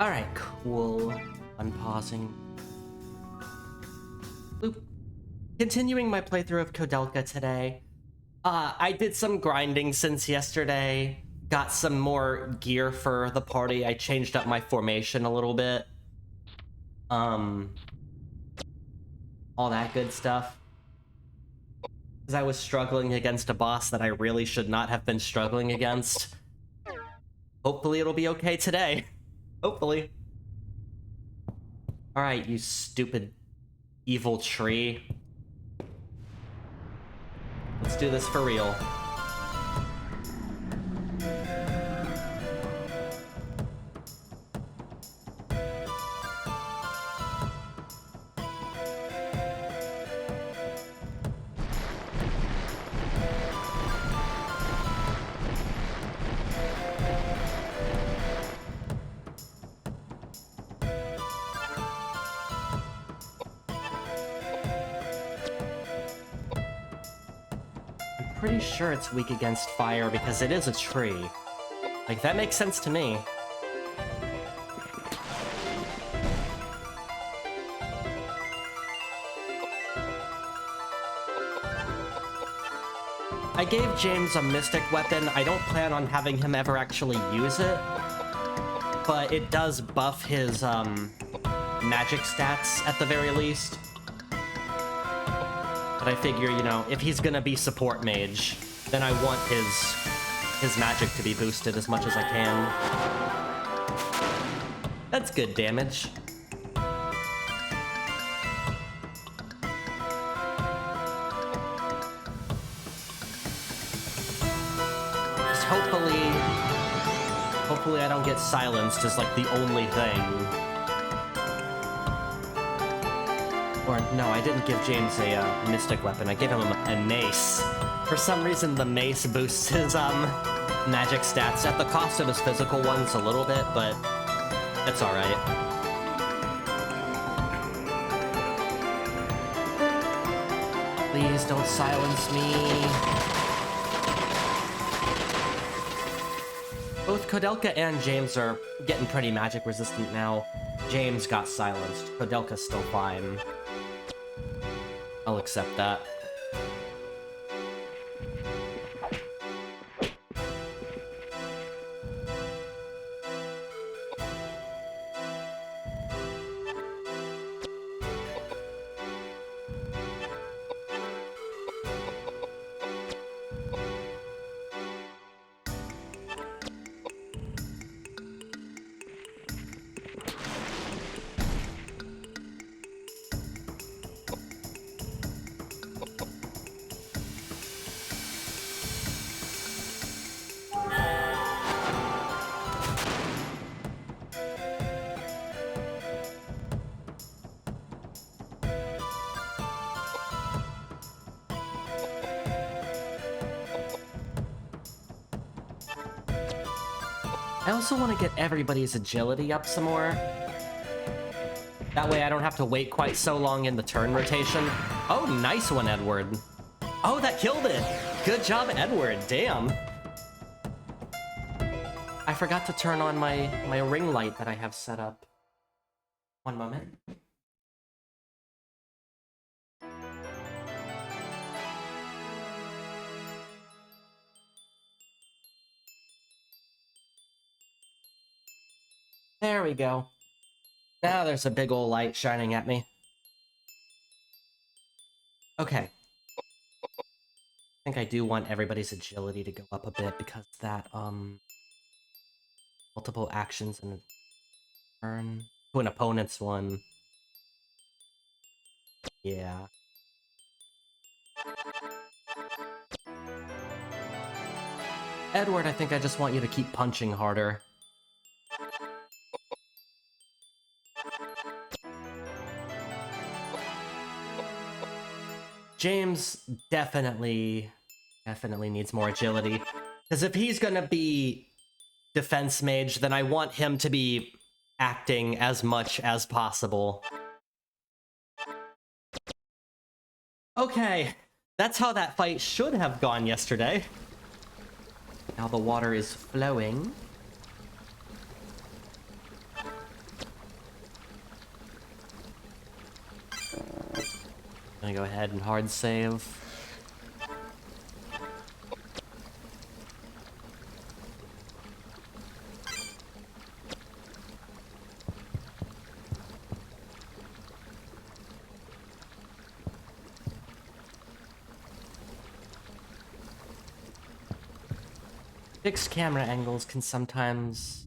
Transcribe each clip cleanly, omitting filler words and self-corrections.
Alright, cool. Unpausing. Loop. Continuing my playthrough of Koudelka today. I did some grinding since yesterday. Got some more gear for the party. I changed up my formation a little bit. All that good stuff. Because I was struggling against a boss that I really should not have been struggling against. Hopefully it'll be okay today. Hopefully. Alright, you stupid evil tree. Let's do this for real. Pretty sure it's weak against fire because it is a tree. Like, that makes sense to me. I gave James a mystic weapon. I don't plan on having him ever actually use it, but it does buff his magic stats at the very least. But I figure, you know, if he's gonna be support mage, then I want his magic to be boosted as much as I can. That's good damage. Just hopefully I don't get silenced as like the only thing. Or, no, I didn't give James a mystic weapon. I gave him a mace. For some reason, the mace boosts his magic stats at the cost of his physical ones a little bit, but that's alright. Please don't silence me. Both Koudelka and James are getting pretty magic resistant now. James got silenced. Koudelka's still fine. I'll accept that. I also want to get everybody's agility up some more. That way I don't have to wait quite so long in the turn rotation. Oh, nice one, Edward. Oh, that killed it! Good job, Edward, damn. I forgot to turn on my ring light that I have set up. One moment. There we go. Now there's a big ol' light shining at me. Okay. I think I do want everybody's agility to go up a bit because that, multiple actions in a turn to an opponent's one. Yeah. Edward, I think I just want you to keep punching harder. James definitely needs more agility. Because if he's gonna be defense mage, then I want him to be acting as much as possible. Okay, that's how that fight should have gone yesterday. Now the water is flowing. gonna go ahead and hard save. Fixed camera angles can sometimes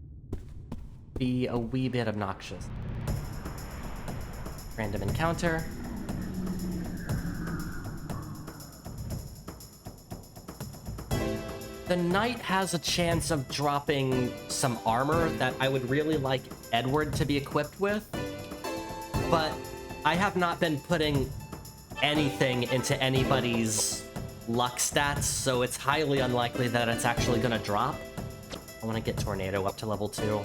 be a wee bit obnoxious. Random encounter. The knight has a chance of dropping some armor that I would really like Edward to be equipped with, but I have not been putting anything into anybody's luck stats, so it's highly unlikely that it's actually gonna drop. I want to get Tornado up to level 2.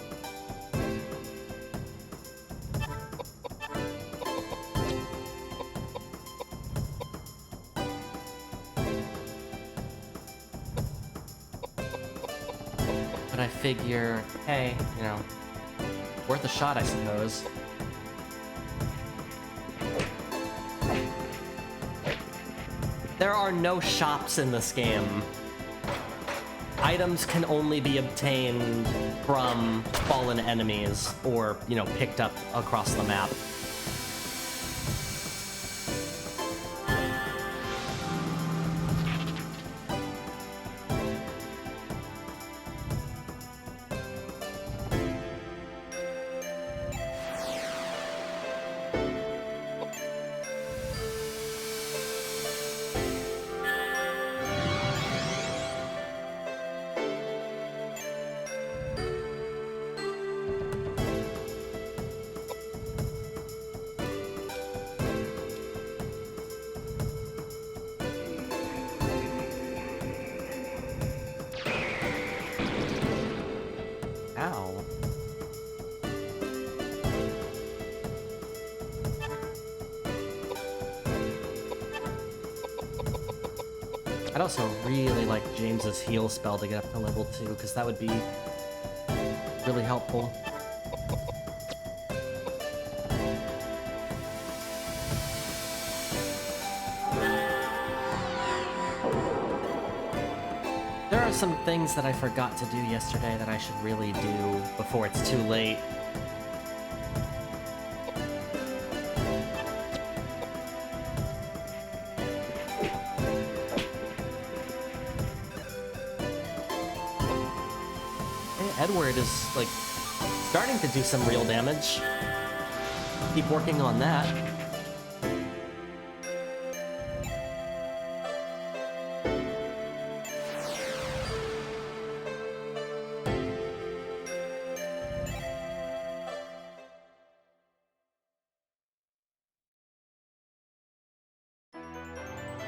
But I figure, hey, you know, worth a shot, I suppose. There are no shops in this game. Items can only be obtained from fallen enemies or, you know, picked up across the map. Ow. I'd also really like James's heal spell to get up to level 2, because that would be really helpful. There are some things that I forgot to do yesterday that I should really do before it's too late. Edward is, like, starting to do some real damage. Keep working on that.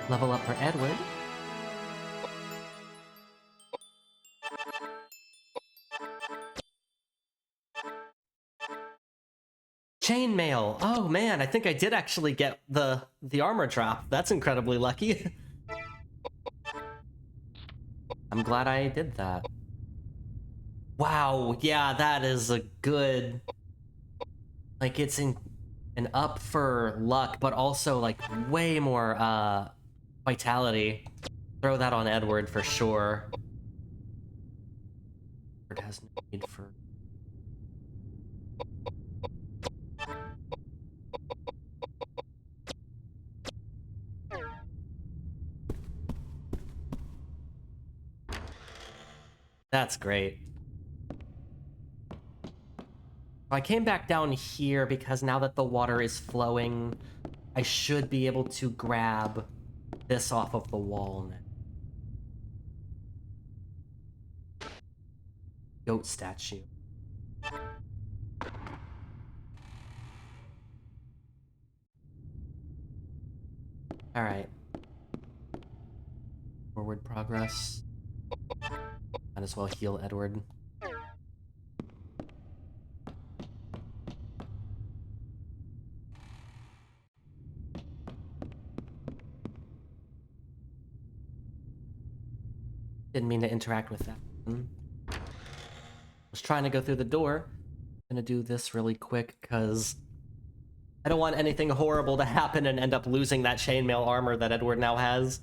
Level up for Edward. Chainmail. Oh man, I think I did actually get the armor drop. That's incredibly lucky. I'm glad I did that. Wow, yeah, that is a good, like, it's an up for luck, but also like way more vitality. Throw that on Edward for sure. Edward has no need for... That's great. I came back down here because now that the water is flowing, I should be able to grab this off of the wall now. Goat statue. Alright. Forward progress. Might as well heal Edward. Didn't mean to interact with that. Was trying to go through the door. Gonna do this really quick because I don't want anything horrible to happen and end up losing that chainmail armor that Edward now has.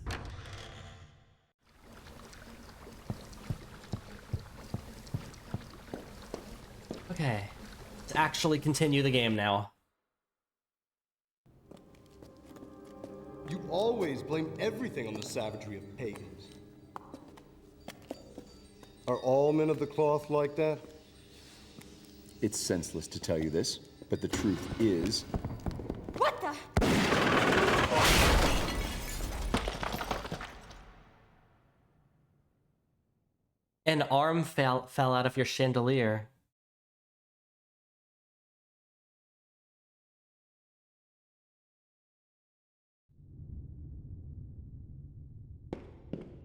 Okay, let's actually continue the game now. You always blame everything on the savagery of pagans. Are all men of the cloth like that? It's senseless to tell you this, but the truth is... What the? An arm fell out of your chandelier.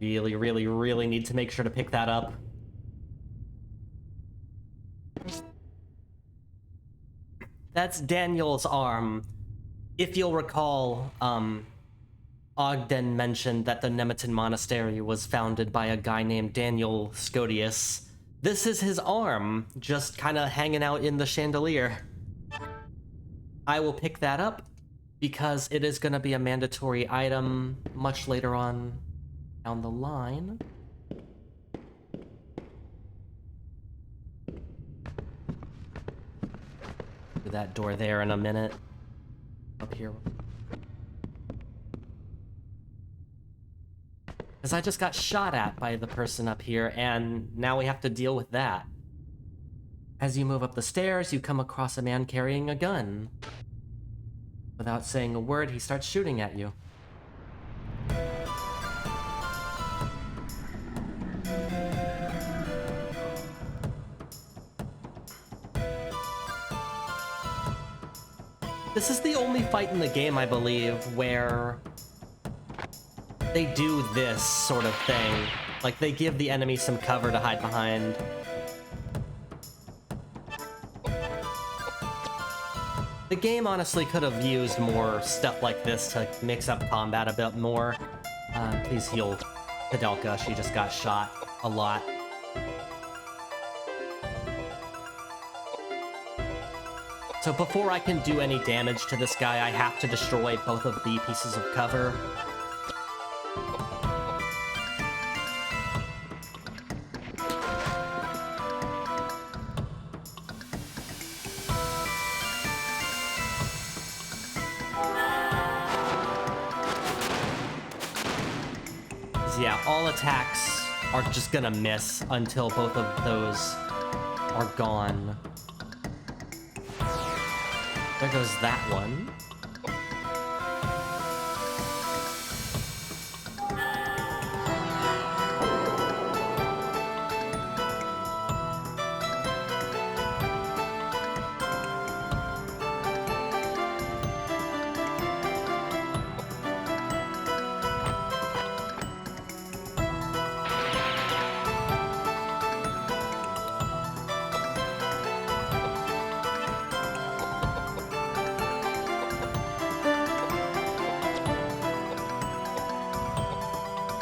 Really, really, really need to make sure to pick that up. That's Daniel's arm. If you'll recall, Ogden mentioned that the Nemeton Monastery was founded by a guy named Daniel Scodius. This is his arm, just kind of hanging out in the chandelier. I will pick that up because it is going to be a mandatory item much later on down the line. To that door there in a minute. Up here. Because I just got shot at by the person up here, and now we have to deal with that. As you move up the stairs, you come across a man carrying a gun. Without saying a word, he starts shooting at you. This is the only fight in the game, I believe, where they do this sort of thing. Like, they give the enemy some cover to hide behind. The game honestly could have used more stuff like this to mix up combat a bit more. Please heal Koudelka, she just got shot a lot. So before I can do any damage to this guy, I have to destroy both of the pieces of cover. Yeah, all attacks are just gonna miss until both of those are gone. There goes that one.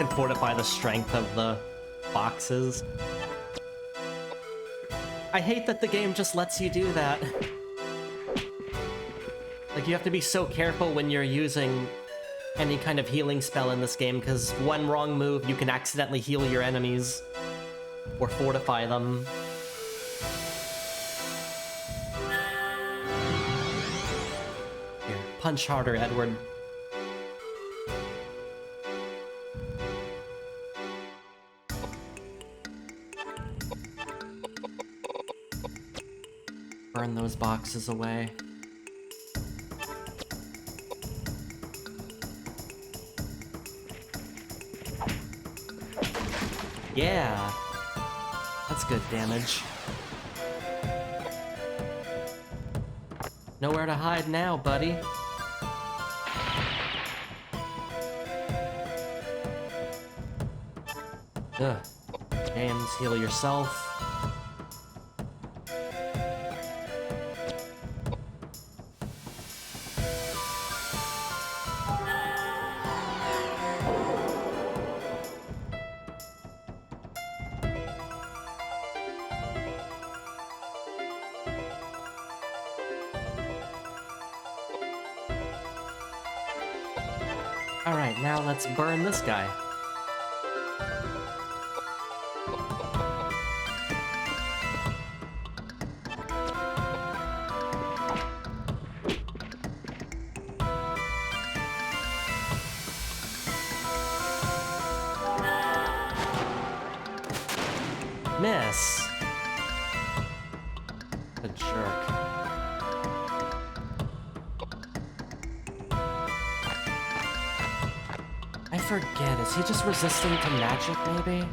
And fortify the strength of the boxes. I hate that the game just lets you do that. Like, you have to be so careful when you're using any kind of healing spell in this game, because one wrong move, you can accidentally heal your enemies or fortify them. Here, punch harder, Edward. Burn those boxes away. Yeah, that's good damage. Nowhere to hide now, buddy. Ugh. James, heal yourself. Alright, now let's burn this guy. Miss. A jerk. I forget, is he just resistant to magic, maybe?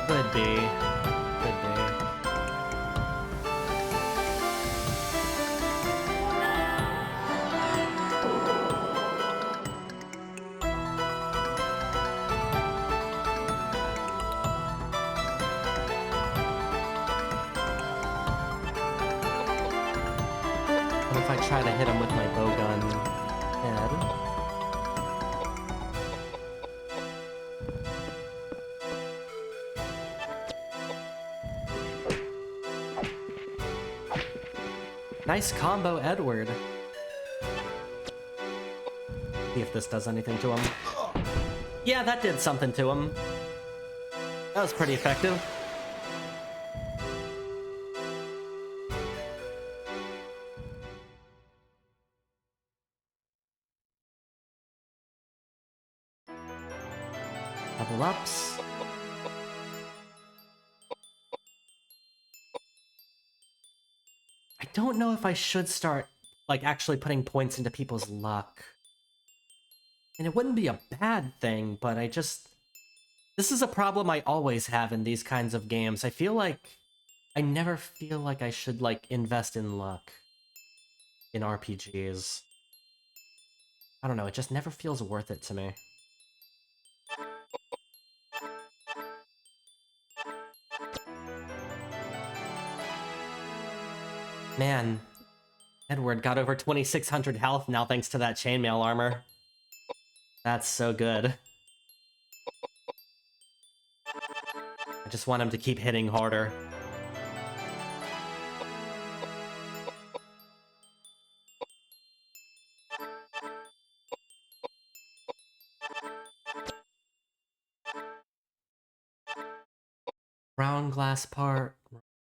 Could be. Could be. What if I try to hit him with my bowgun head? Nice combo, Edward. See if this does anything to him. Yeah, that did something to him. That was pretty effective. Level ups. I don't know if I should start, like, actually putting points into people's luck. And it wouldn't be a bad thing, but I just... This is a problem I always have in these kinds of games. I feel like... I never feel like I should, like, invest in luck in RPGs. I don't know, it just never feels worth it to me. Man, Edward got over 2,600 health now thanks to that chainmail armor. That's so good. I just want him to keep hitting harder. Brown glass part.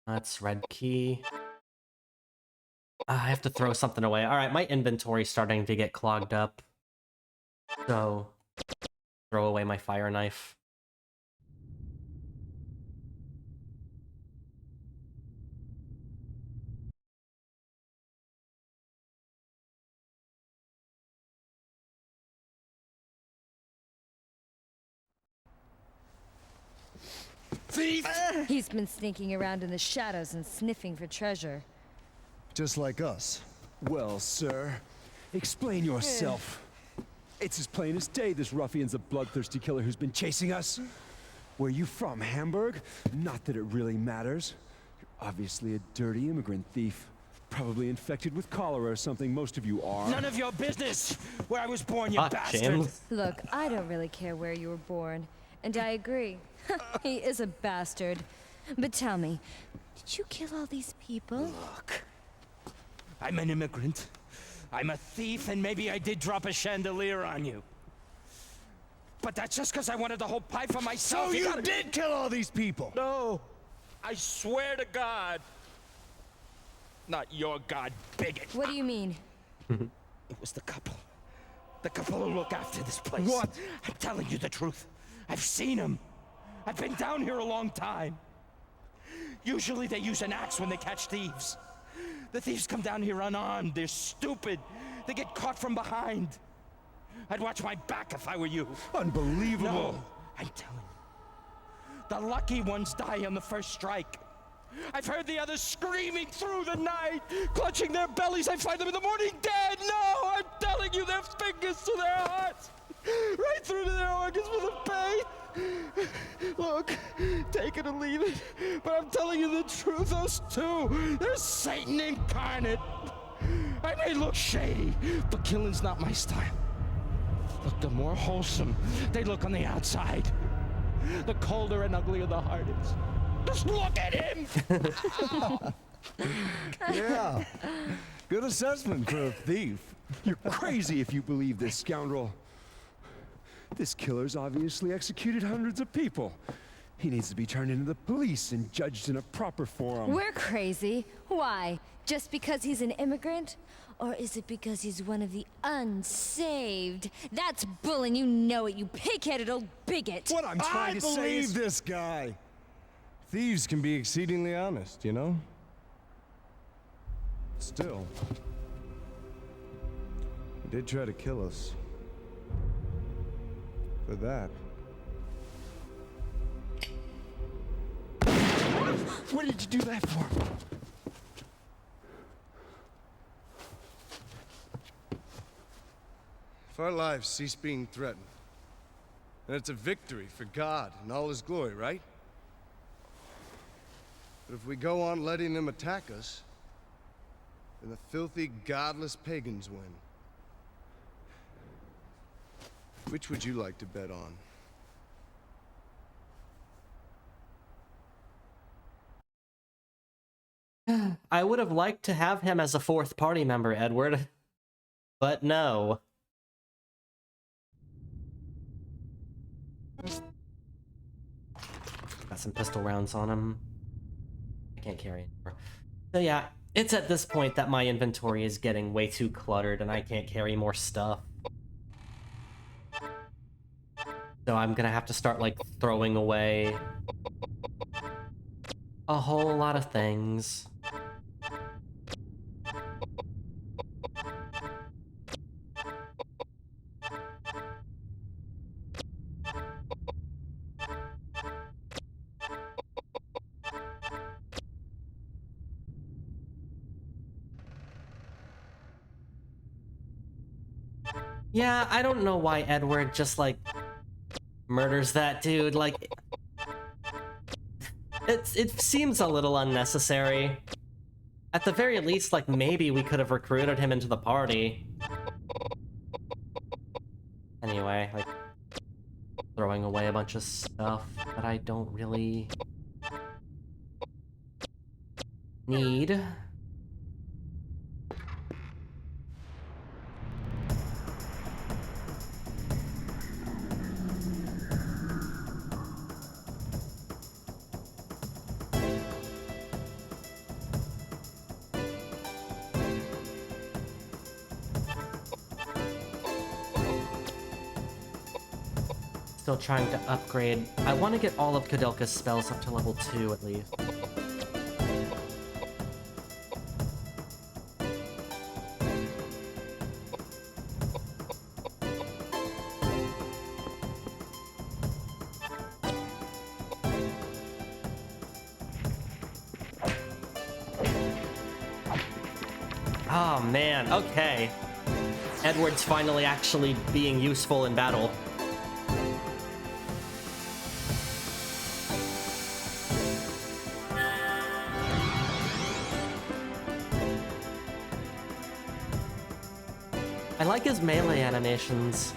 That's red key. I have to throw something away. Alright, my inventory's starting to get clogged up. So, throw away my fire knife. Thief! He's been sneaking around in the shadows and sniffing for treasure. Just like us. Well, sir, explain yourself. It's as plain as day this ruffian's a bloodthirsty killer who's been chasing us. Where you from, Hamburg? Not that it really matters. You're obviously a dirty immigrant thief. Probably infected with cholera or something, most of you are. None of your business where I was born, you Fuck, bastard! James. Look, I don't really care where you were born. And I agree. He is a bastard. But tell me, did you kill all these people? Look, I'm an immigrant. I'm a thief, and maybe I did drop a chandelier on you. But that's just because I wanted the whole pie for myself. So you gotta... did kill all these people? No, I swear to God. Not your God, bigot. What do you mean? It was the couple. The couple who look after this place. What? I'm telling you the truth. I've seen them. I've been down here a long time. Usually they use an axe when they catch thieves. The thieves come down here unarmed. They're stupid. They get caught from behind. I'd watch my back if I were you. Unbelievable. No, I'm telling you. The lucky ones die on the first strike. I've heard the others screaming through the night, clutching their bellies. I find them in the morning dead. No, I'm telling you, their fingers to their hearts, right through to their organs for the pain. Look, take it or leave it, but I'm telling you the truth. Those two, they're Satan incarnate. I may look shady, but killing's not my style. Look, the more wholesome they look on the outside, the colder and uglier the heart is. Just look at him! Yeah. Good assessment for a thief. You're crazy if you believe this scoundrel. This killer's obviously executed hundreds of people. He needs to be turned into the police and judged in a proper forum. We're crazy. Why? Just because he's an immigrant? Or is it because he's one of the unsaved? That's bull and you know it, you pig-headed old bigot! What I'm trying to say is... This guy. Thieves can be exceedingly honest, you know? Still, he did try to kill us. For that. What did you do that for? If our lives cease being threatened, then it's a victory for God and all his glory, right? But if we go on letting them attack us, then the filthy, godless pagans win. Which would you like to bet on? I would have liked to have him as a fourth party member, Edward. But no. Got some pistol rounds on him. I can't carry anymore. So yeah, it's at this point that my inventory is getting way too cluttered and I can't carry more stuff. So I'm gonna have to start, like, throwing away a whole lot of things. Yeah, I don't know why Edward just, like, murders that dude. Like, it seems a little unnecessary. At the very least, like, maybe we could have recruited him into the party. Anyway, like, throwing away a bunch of stuff that I don't really need. Still trying to upgrade. I want to get all of Koudelka's spells up to level 2 at least. Oh man, okay. Edward's finally actually being useful in battle. I like his melee animations.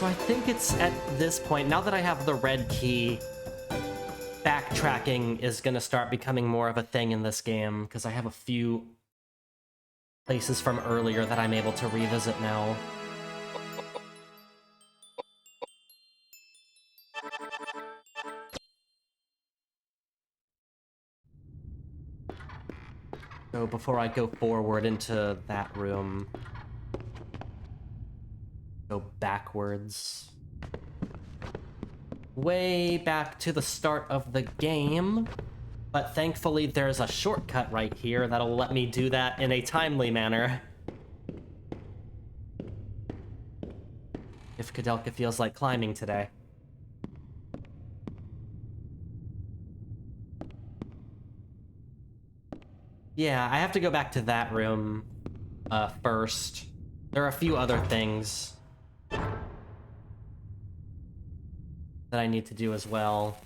So I think it's at this point, now that I have the red key, backtracking is going to start becoming more of a thing in this game, because I have a few places from earlier that I'm able to revisit now. So before I go forward into that room, go backwards. Way back to the start of the game. But thankfully there's a shortcut right here that'll let me do that in a timely manner. If Koudelka feels like climbing today. Yeah, I have to go back to that room first. There are a few other things that I need to do as well.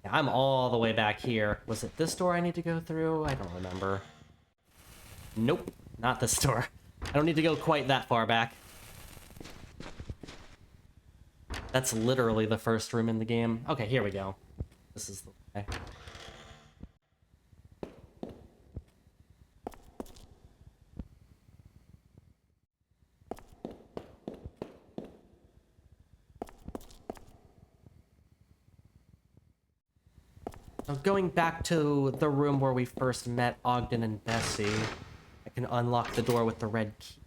Yeah, I'm all the way back here. Was it this door I need to go through? I don't remember. Nope, not this door. I don't need to go quite that far back. That's literally the first room in the game. Okay, here we go. This is the way. So going back to the room where we first met Ogden and Bessie, I can unlock the door with the red key.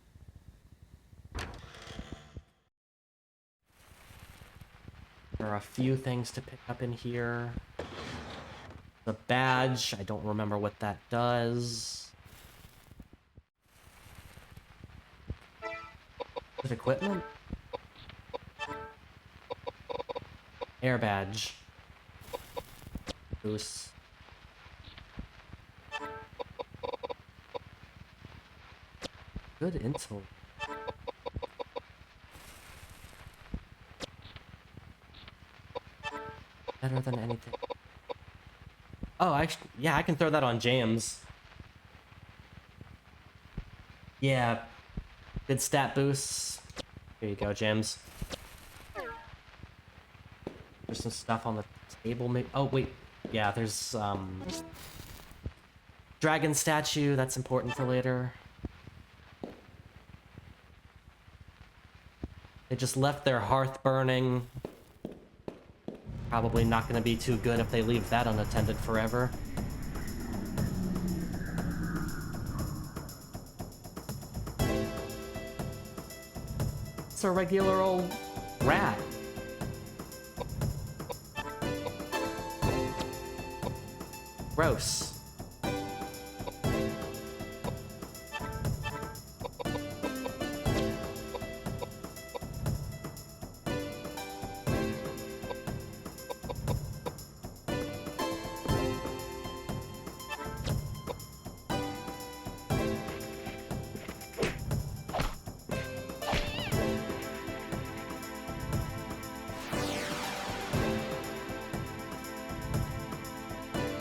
There are a few things to pick up in here. The badge, I don't remember what that does. Is it equipment? Air badge. Goose. Good intel. Better than anything. Oh, yeah, I can throw that on James. Yeah. Good stat boosts. Here you go, James. There's some stuff on the table. Maybe. Oh, wait. Yeah, there's, dragon statue. That's important for later. They just left their hearth burning. Probably not going to be too good if they leave that unattended forever. It's a regular old rat. Gross.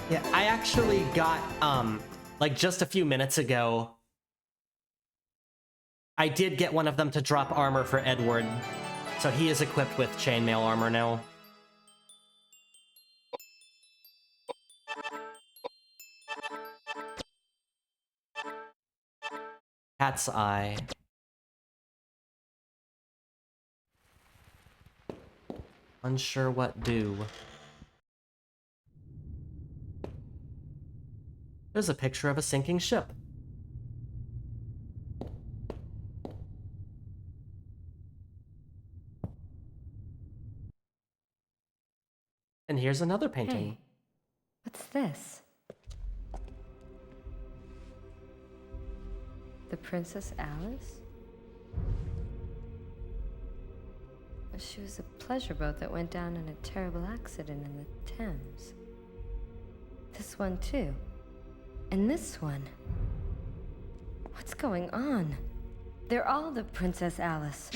Yeah, I actually got, like just a few minutes ago, I did get one of them to drop armor for Edward, so he is equipped with chainmail armor now. Cat's eye. Unsure what do. There's a picture of a sinking ship. And here's another painting. Hey, what's this? The Princess Alice? She was a pleasure boat that went down in a terrible accident in the Thames. This one too. And this one. What's going on? They're all the Princess Alice.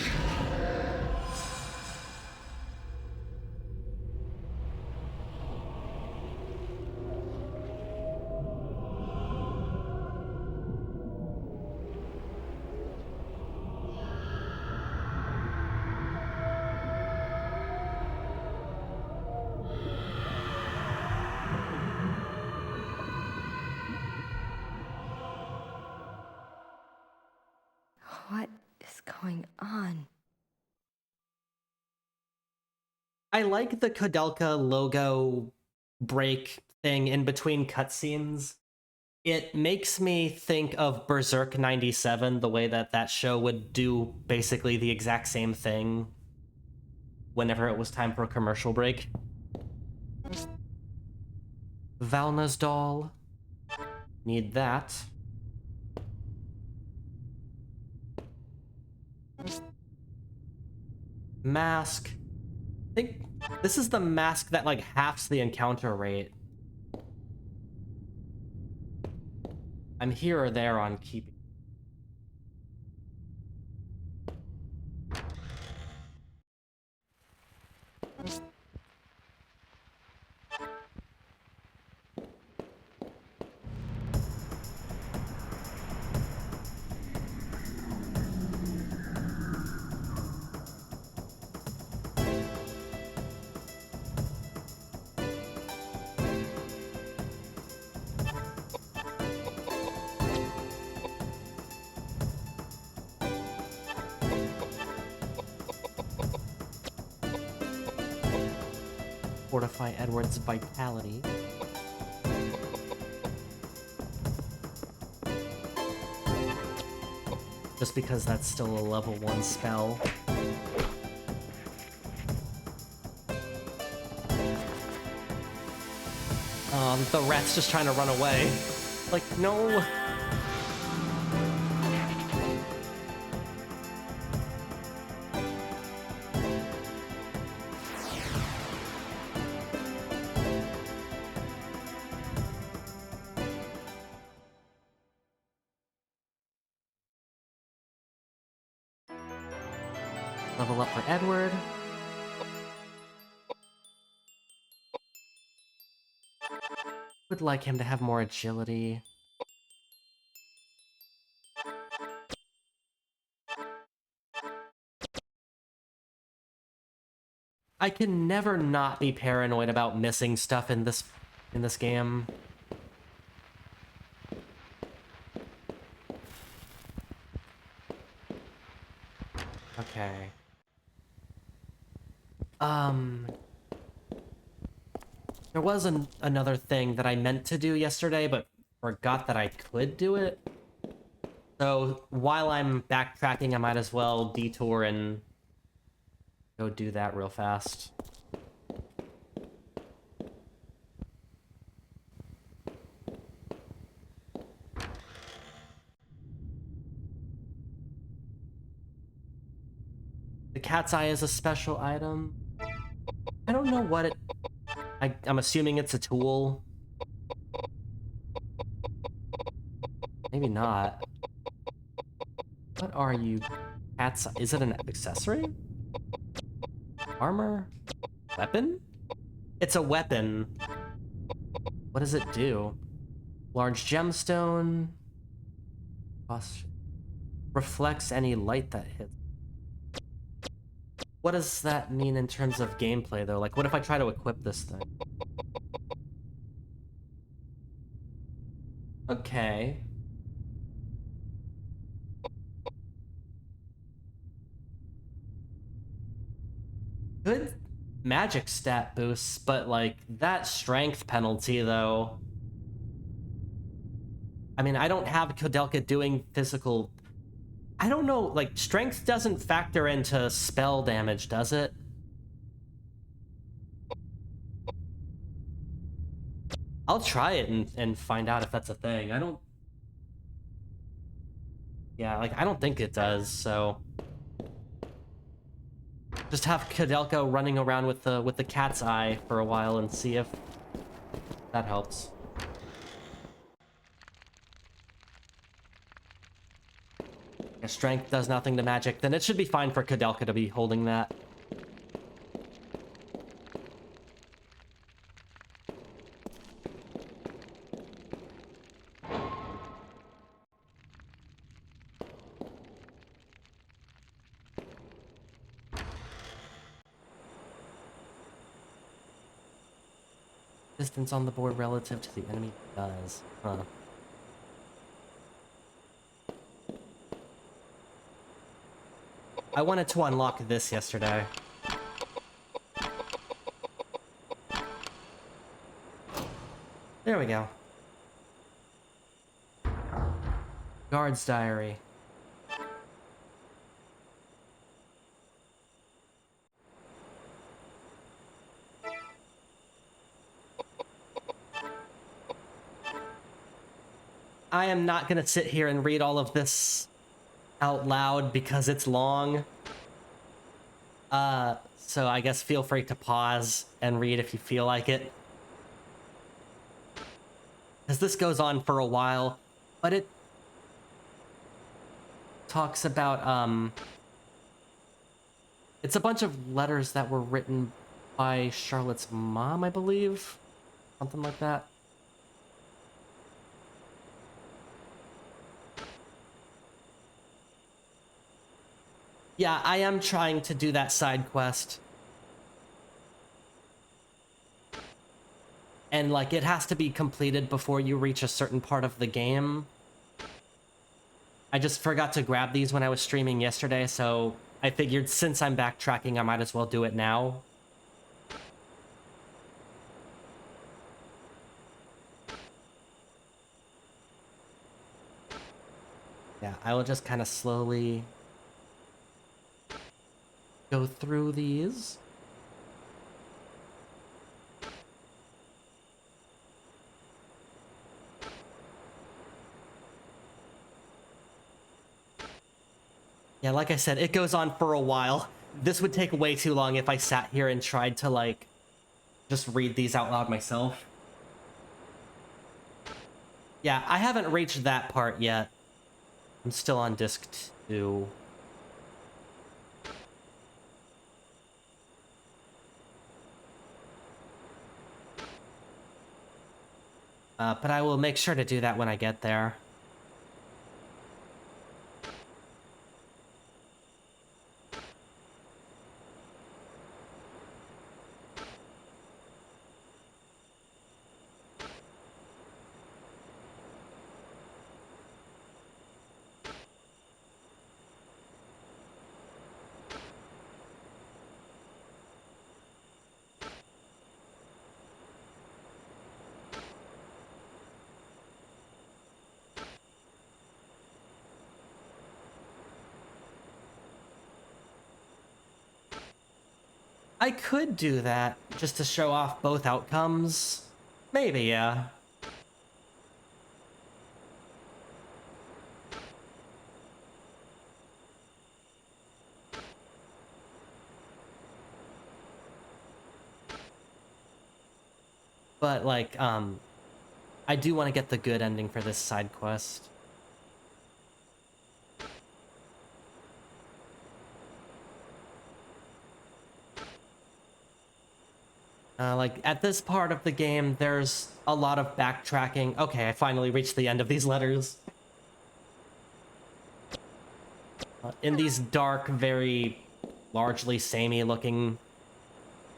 What is going on? I like the Koudelka logo break thing in between cutscenes. It makes me think of Berserk 97, the way that that show would do basically the exact same thing whenever it was time for a commercial break. Valna's doll. Need that. Mask. I think this is the mask that like halves the encounter rate. I'm here or there on keeping. Fortify Edward's vitality. Just because that's still a level 1 spell. The rat's just trying to run away. Like, no. Level up for Edward. Would like him to have more agility. I can never not be paranoid about missing stuff in this game. Okay. There was another thing that I meant to do yesterday, but forgot that I could do it. So while I'm backtracking, I might as well detour and go do that real fast. The cat's eye is a special item. I don't know what it... I'm assuming it's a tool. Maybe not. What are you? Cat's... Is it an accessory? Armor? Weapon? It's a weapon. What does it do? Large gemstone. Reflects any light that hits. What does that mean in terms of gameplay, though? Like, what if I try to equip this thing? Okay. Good magic stat boosts, but, like, that strength penalty, though... I mean, I don't have Koudelka doing physical... I don't know, like, strength doesn't factor into spell damage, does it? I'll try it and find out if that's a thing. I don't... Yeah, like, I don't think it does, so... Just have Koudelka running around with the cat's eye for a while and see if that helps. If strength does nothing to magic, then it should be fine for Koudelka to be holding that. Distance on the board relative to the enemy does. Huh. I wanted to unlock this yesterday. There we go. Guard's diary. I am not gonna sit here and read all of this out loud because it's long. So I guess feel free to pause and read if you feel like it. Because this goes on for a while. But it talks about, it's a bunch of letters that were written by Charlotte's mom, I believe. Something like that. Yeah, I am trying to do that side quest. And, like, it has to be completed before you reach a certain part of the game. I just forgot to grab these when I was streaming yesterday, so I figured since I'm backtracking, I might as well do it now. Yeah, I will just kind of slowly go through these. Yeah, like I said, it goes on for a while. This would take way too long if I sat here and tried to, like, just read these out loud myself. Yeah, I haven't reached that part yet. I'm still on disc 2. But I will make sure to do that when I get there. I could do that, just to show off both outcomes. Maybe, yeah. But, like, I do want to get the good ending for this side quest. Like, at this part of the game, there's a lot of backtracking. Okay, I finally reached the end of these letters. In these dark, very largely samey looking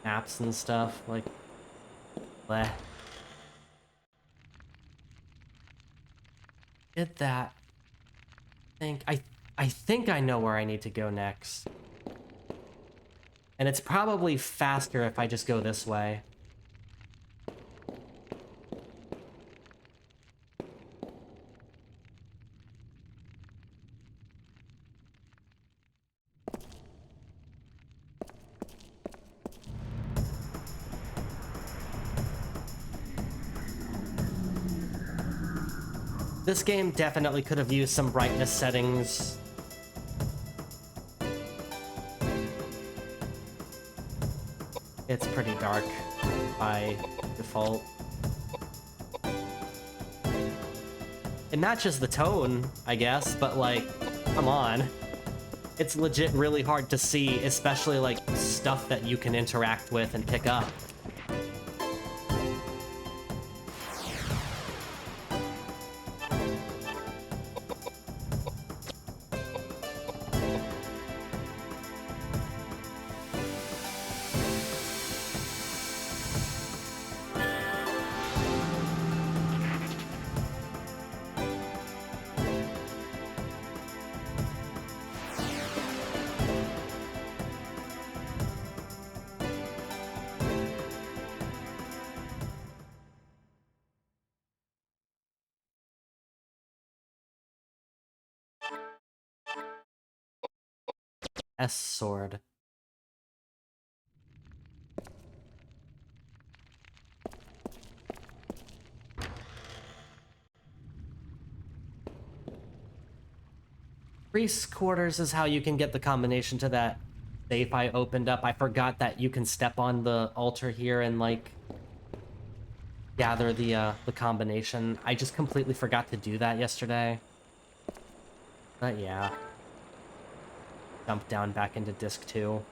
maps and stuff, like, bleh. Did that. I think I know where I need to go next. And it's probably faster if I just go this way. This game definitely could have used some brightness settings. It's pretty dark by default. It matches the tone, I guess, but like, come on. It's legit really hard to see, especially like stuff that you can interact with and pick up. S sword. Priest's quarters is how you can get the combination to that safe I opened up. I forgot that you can step on the altar here and like gather the combination. I just completely forgot to do that yesterday. But yeah. Jump down back into disc 2.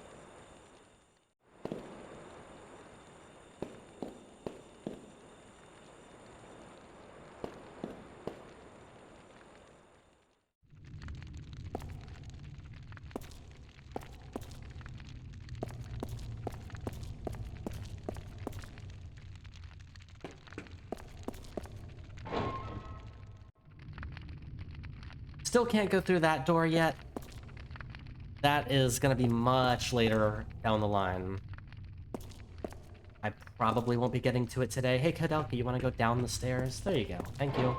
Still can't go through that door yet. That is gonna be much later down the line. I probably won't be getting to it today. Hey, Koudelka, you want to go down the stairs? There you go. Thank you.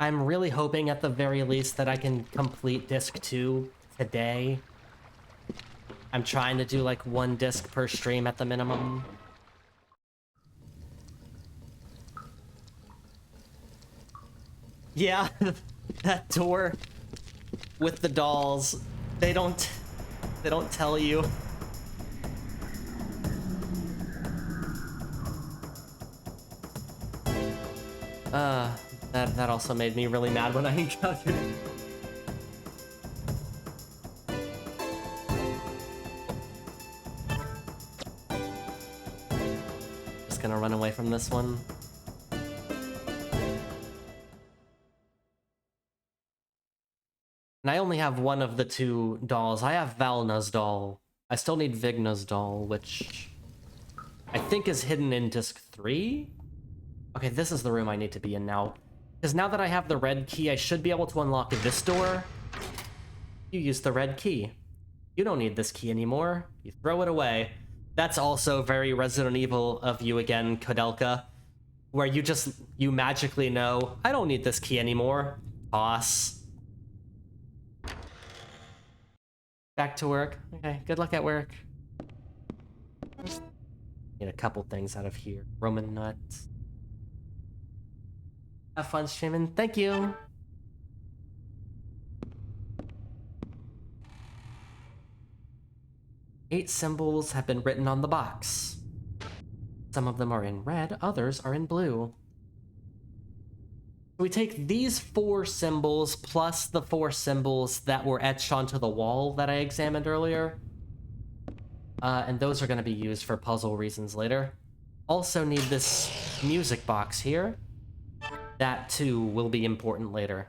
I'm really hoping at the very least that I can complete disc 2 today. I'm trying to do like 1 disc per stream at the minimum. Yeah, that door with the dolls, they don't tell you. That also made me really mad when I encountered it. Just gonna run away from this one. And I only have one of the 2 dolls. I have Valna's doll. I still need Vigna's doll, which I think is hidden in disc 3? Okay, this is the room I need to be in now. Because now that I have the red key, I should be able to unlock this door. You use the red key. You don't need this key anymore. You throw it away. That's also very Resident Evil of you again, Koudelka. Where you magically know, I don't need this key anymore. Toss. Back to work. Okay, good luck at work. Get a couple things out of here. Roman nuts. Have fun streaming. Thank you. Eight symbols have been written on the box. Some of them are in red, others are in blue. We take these 4 symbols plus the 4 symbols that were etched onto the wall that I examined earlier. And those are going to be used for puzzle reasons later. Also need this music box here. That too will be important later.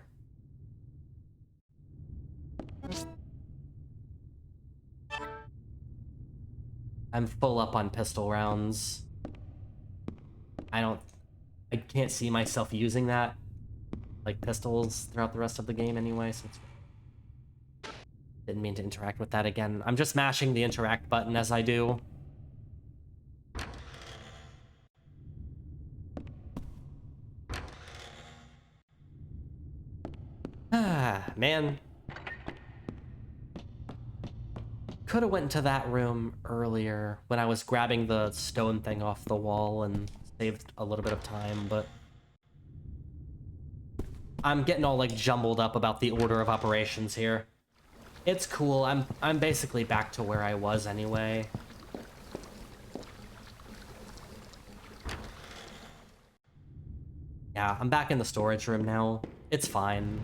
I'm full up on pistol rounds. I can't see myself using that, like pistols, throughout the rest of the game anyway, so didn't mean to interact with that again. I'm just mashing the interact button as I do. Ah, man. Could have went into that room earlier when I was grabbing the stone thing off the wall and saved a little bit of time, but I'm getting all like jumbled up about the order of operations here. It's cool. I'm basically back to where I was anyway. Yeah, I'm back in the storage room now. It's fine.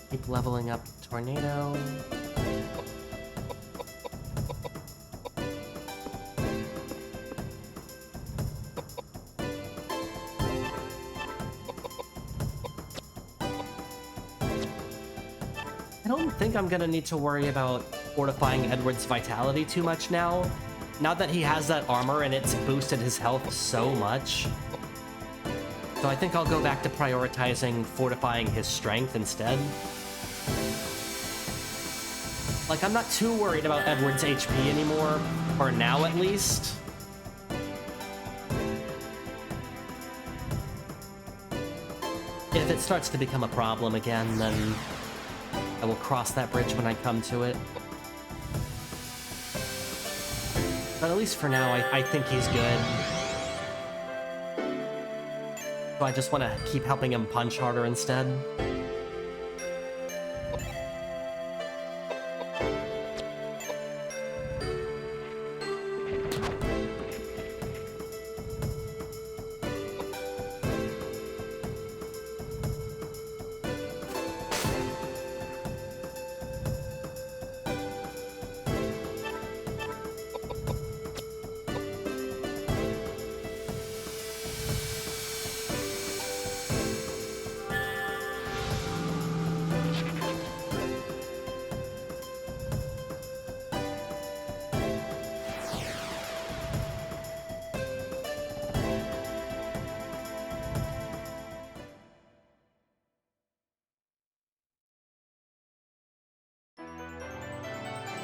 Keep leveling up Tornado. I don't think I'm gonna need to worry about fortifying Edward's vitality too much now. Now that he has that armor and it's boosted his health so much. So I think I'll go back to prioritizing fortifying his strength instead. Like, I'm not too worried about Edward's HP anymore, for now at least. If it starts to become a problem again, then I will cross that bridge when I come to it. But at least for now, I think he's good. So I just want to keep helping him punch harder instead.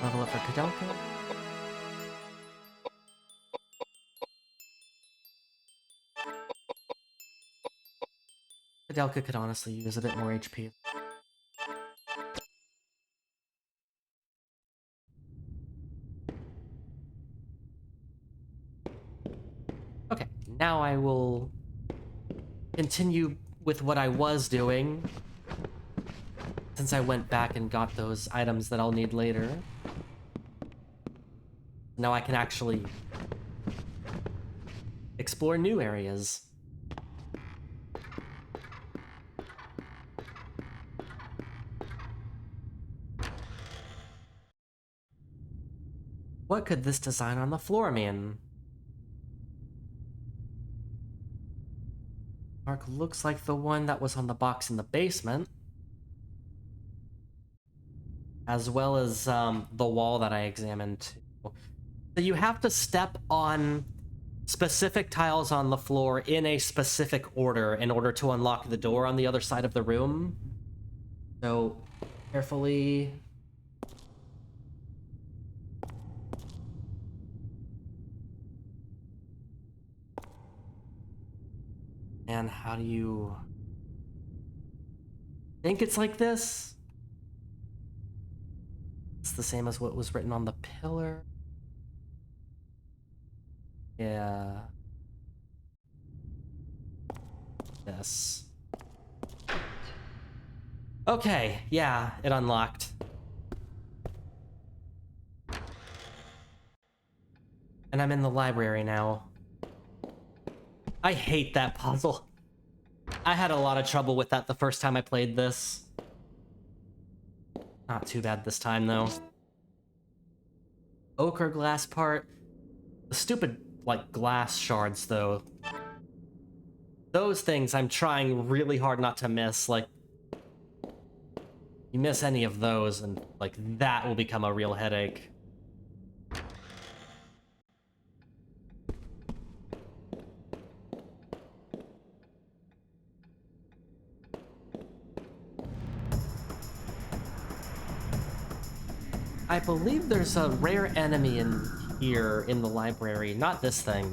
Level up for Koudelka. Koudelka could honestly use a bit more HP. Okay, now I will continue with what I was doing, since I went back and got those items that I'll need later. Now I can actually explore new areas. What could this design on the floor mean? Mark looks like the one that was on the box in the basement. As well as the wall that I examined too. So you have to step on specific tiles on the floor in a specific order in order to unlock the door on the other side of the room. So, carefully... And how do you... think it's like this? It's the same as what was written on the pillar. Yeah. This. Okay, yeah, it unlocked. And I'm in the library now. I hate that puzzle. I had a lot of trouble with that the first time I played this. Not too bad this time, though. Ochre glass part. The stupid, like, glass shards, though. Those things I'm trying really hard not to miss. Like, you miss any of those, and, like, that will become a real headache. I believe there's a rare enemy in here in the library. Not this thing,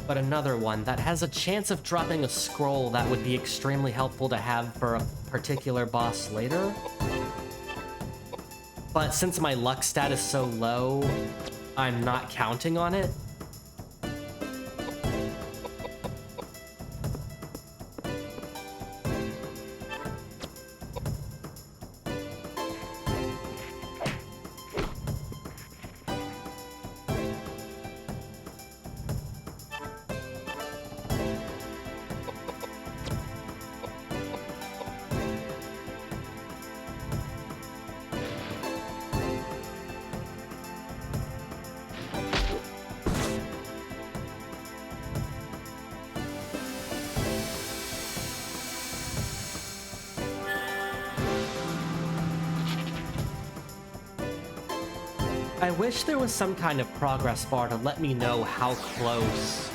but another one that has a chance of dropping a scroll that would be extremely helpful to have for a particular boss later. But since my luck stat is so low, I'm not counting on it. I wish there was some kind of progress bar to let me know how close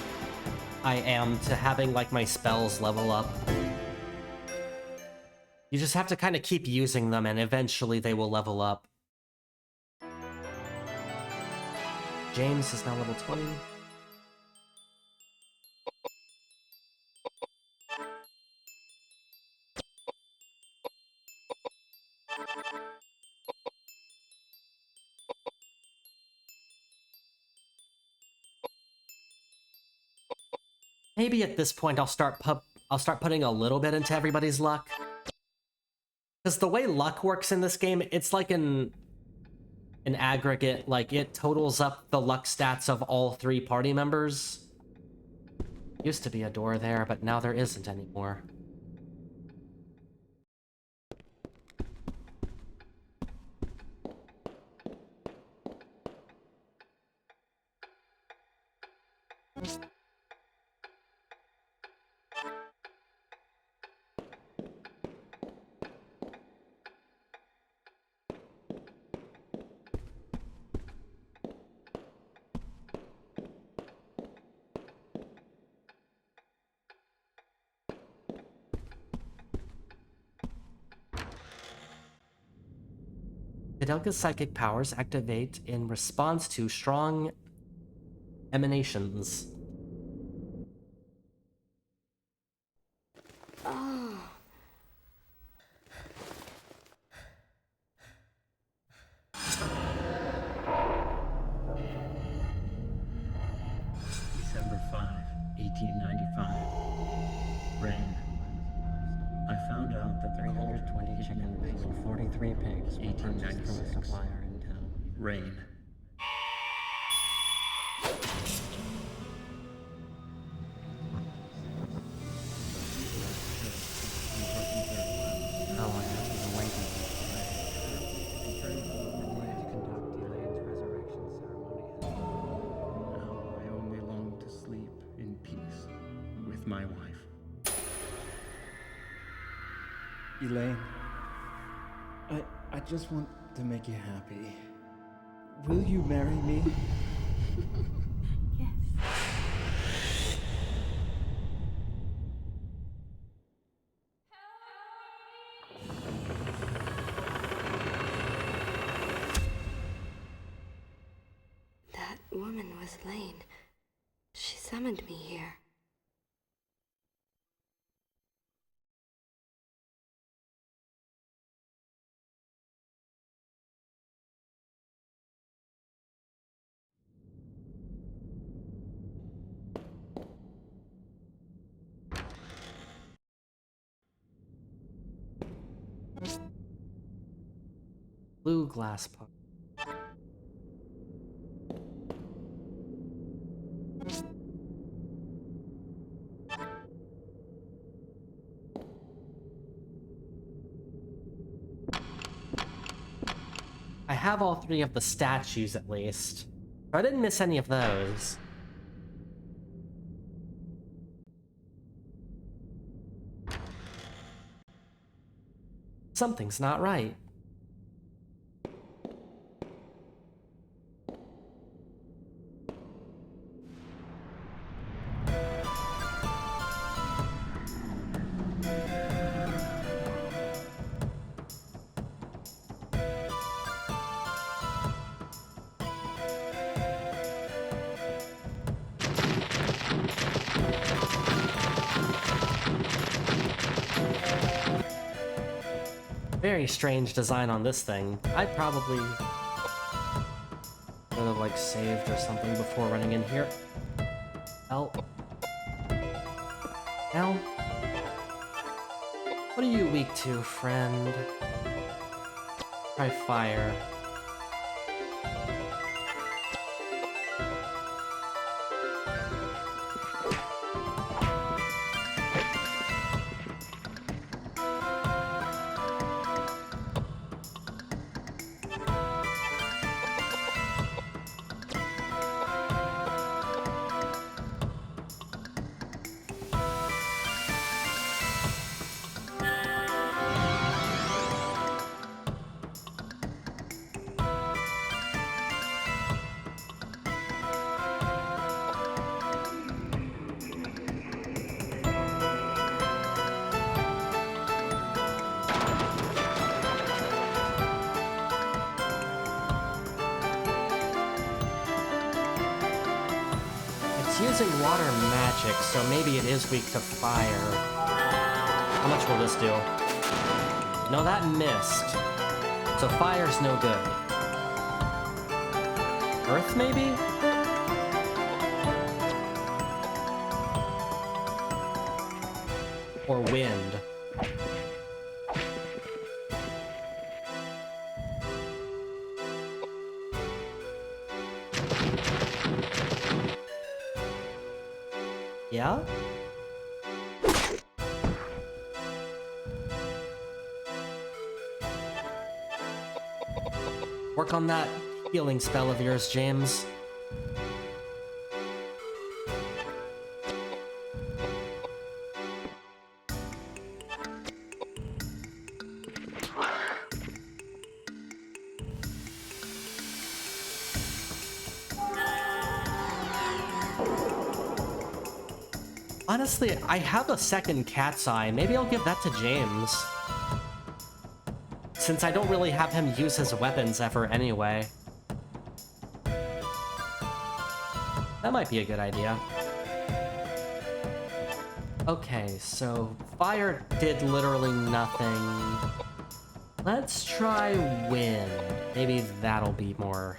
I am to having, like, my spells level up. You just have to kind of keep using them, and eventually they will level up. James is now level 20. Maybe at this point I'll start putting a little bit into everybody's luck. Because the way luck works in this game, it's like an aggregate, like it totals up the luck stats of all 3 party members. Used to be a door there, but now there isn't anymore. Koudelka's psychic powers activate in response to strong emanations. December 5, 1895. Rain. I found out that the 320 chickens and 43 pigs were purchased from a supplier in town. Rain. Oh, I have been waiting to conduct Elaine's resurrection ceremony. Now I only long to sleep in peace with my wife. Elaine, I just want to make you happy. Will you marry me? Yes. That woman was Lane. She summoned me here. Blue glass pot. I have all 3 of the statues at least. I didn't miss any of those. Something's not right. Very strange design on this thing. I probably could have like saved or something before running in here. Well. Now, what are you weak to, friend? Try fire. Using water magic, so maybe it is weak to fire. How much will this do? No, that missed. So fire's no good. Earth, maybe? wind. Yeah? Work on that healing spell of yours, James. Honestly, I have a second cat's eye. Maybe I'll give that to James. Since I don't really have him use his weapons ever anyway. That might be a good idea. Okay, so fire did literally nothing. Let's try wind. Maybe that'll be more...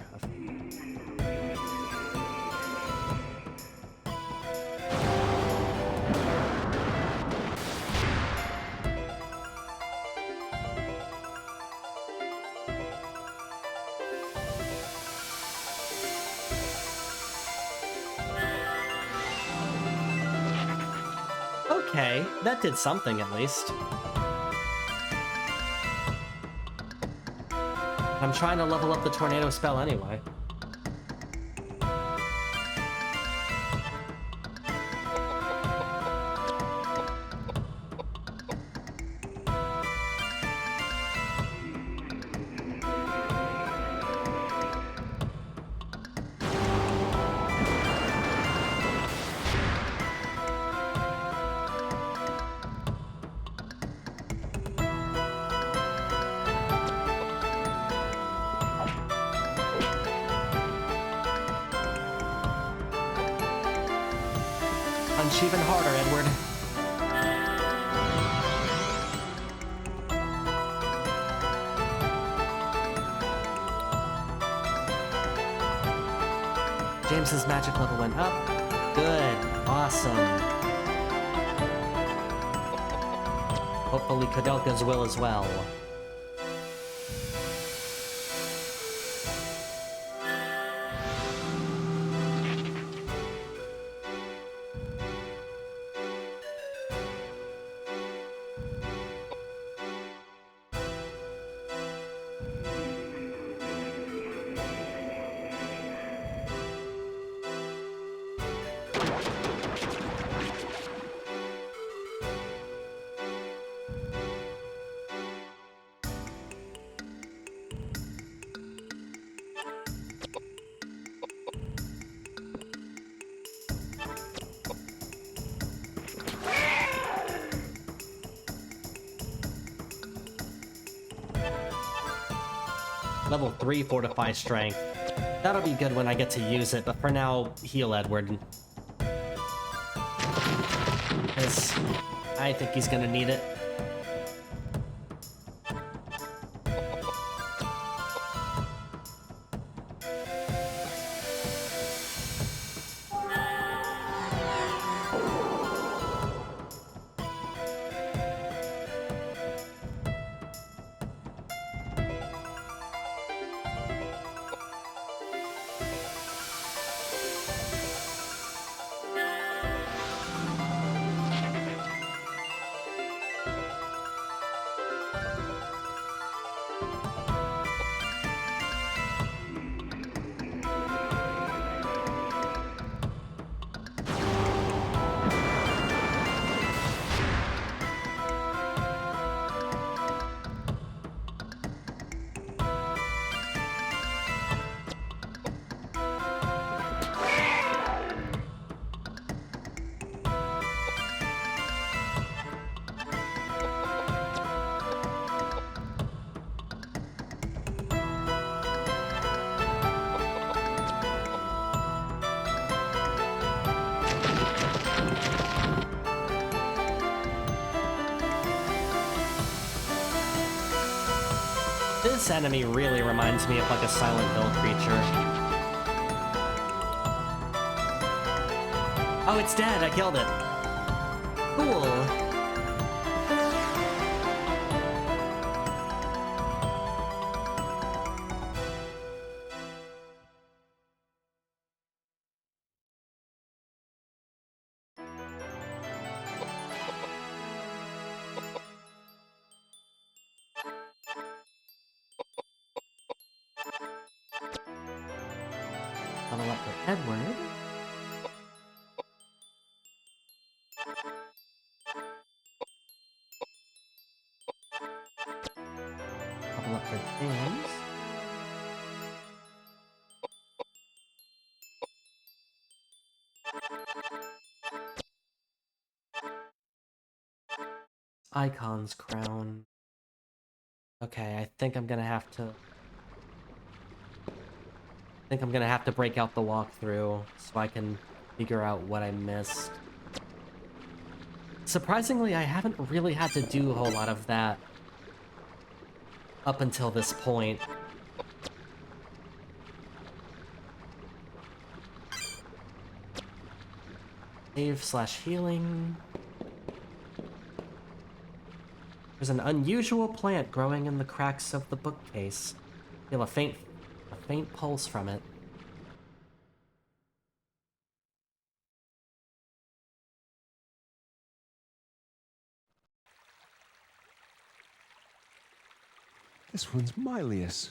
Okay, that did something at least. I'm trying to level up the tornado spell anyway. Punch even harder, Edward. James's magic level went up. Good. Awesome. Hopefully Koudelka's will as well. Level 3 Fortify Strength. That'll be good when I get to use it, but for now, heal Edward. Because I think he's gonna need it. This enemy really reminds me of like a Silent Hill creature. Oh, it's dead. I killed it. Cool. Level up for Edward. Level up for James. Icon's crown. Okay, I think I'm gonna have to break out the walkthrough so I can figure out what I missed. Surprisingly, I haven't really had to do a whole lot of that up until this point. Save/healing. There's an unusual plant growing in the cracks of the bookcase. Feel a faint pulse from it. This one's Alias.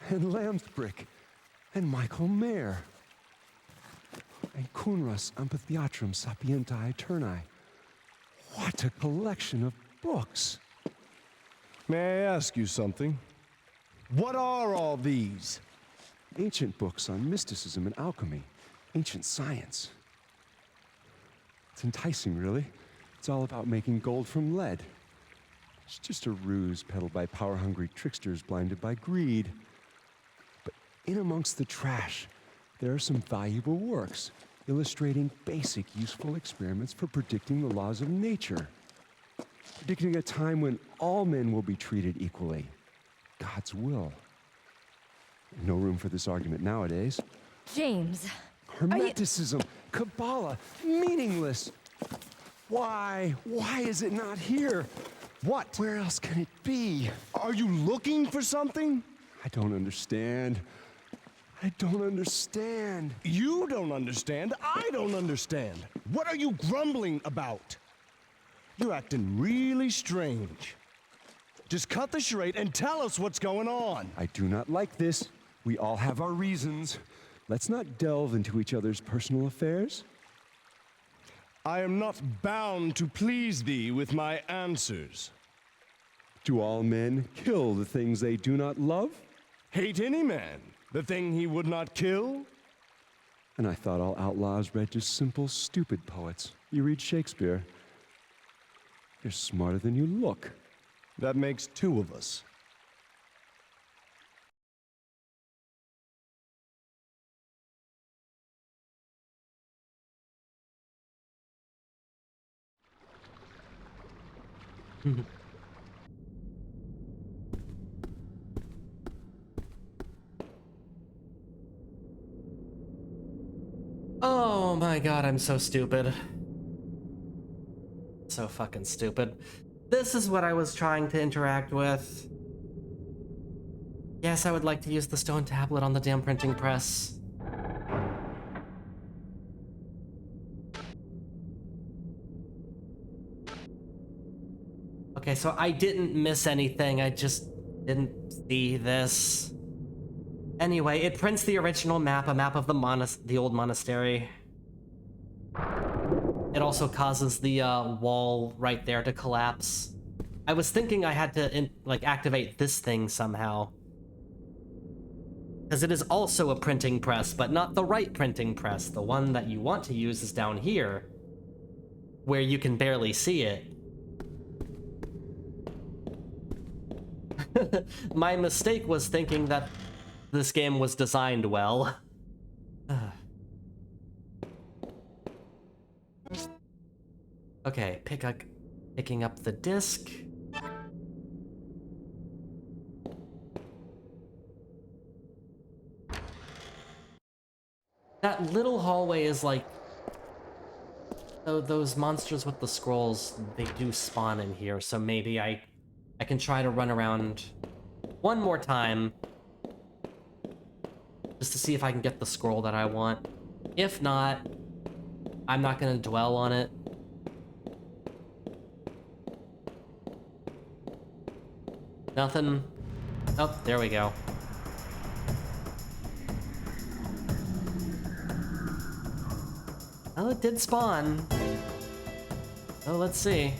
And Lambsbrick. And Michael Mayer. And Kunras Amphitheatrum Sapienti Eterni. What a collection of books. May I ask you something? What are all these? Ancient books on mysticism and alchemy. Ancient science. It's enticing, really. It's all about making gold from lead. It's just a ruse peddled by power-hungry tricksters blinded by greed. But in amongst the trash, there are some valuable works illustrating basic, useful experiments for predicting the laws of nature. Predicting a time when all men will be treated equally. God's will. No room for this argument nowadays. James. Hermeticism, Kabbalah, meaningless. Why? Why is it not here? What? Where else can it be? Are you looking for something? I don't understand. I don't understand. You don't understand. I don't understand. What are you grumbling about? You're acting really strange. Just cut the charade and tell us what's going on. I do not like this. We all have our reasons. Let's not delve into each other's personal affairs. I am not bound to please thee with my answers. Do all men kill the things they do not love? Hate any man the thing he would not kill? And I thought all outlaws read just simple, stupid poets. You read Shakespeare. You're smarter than you look. That makes two of us. Oh my god, I'm so stupid. So fucking stupid. This is what I was trying to interact with. Yes, I would like to use the stone tablet on the damn printing press. Okay, so I didn't miss anything, I just didn't see this. Anyway, it prints the original map, a map of the old monastery. It also causes the wall right there to collapse. I was thinking I had to activate this thing somehow. Because it is also a printing press, but not the right printing press. The one that you want to use is down here, where you can barely see it. My mistake was thinking that this game was designed well. Okay, picking up the disc. That little hallway is like... those monsters with the scrolls, they do spawn in here, so maybe I can try to run around one more time just to see if I can get the scroll that I want. If not, I'm not gonna dwell on it. Nothing. Oh, there we go. Oh, it did spawn. Oh, let's see.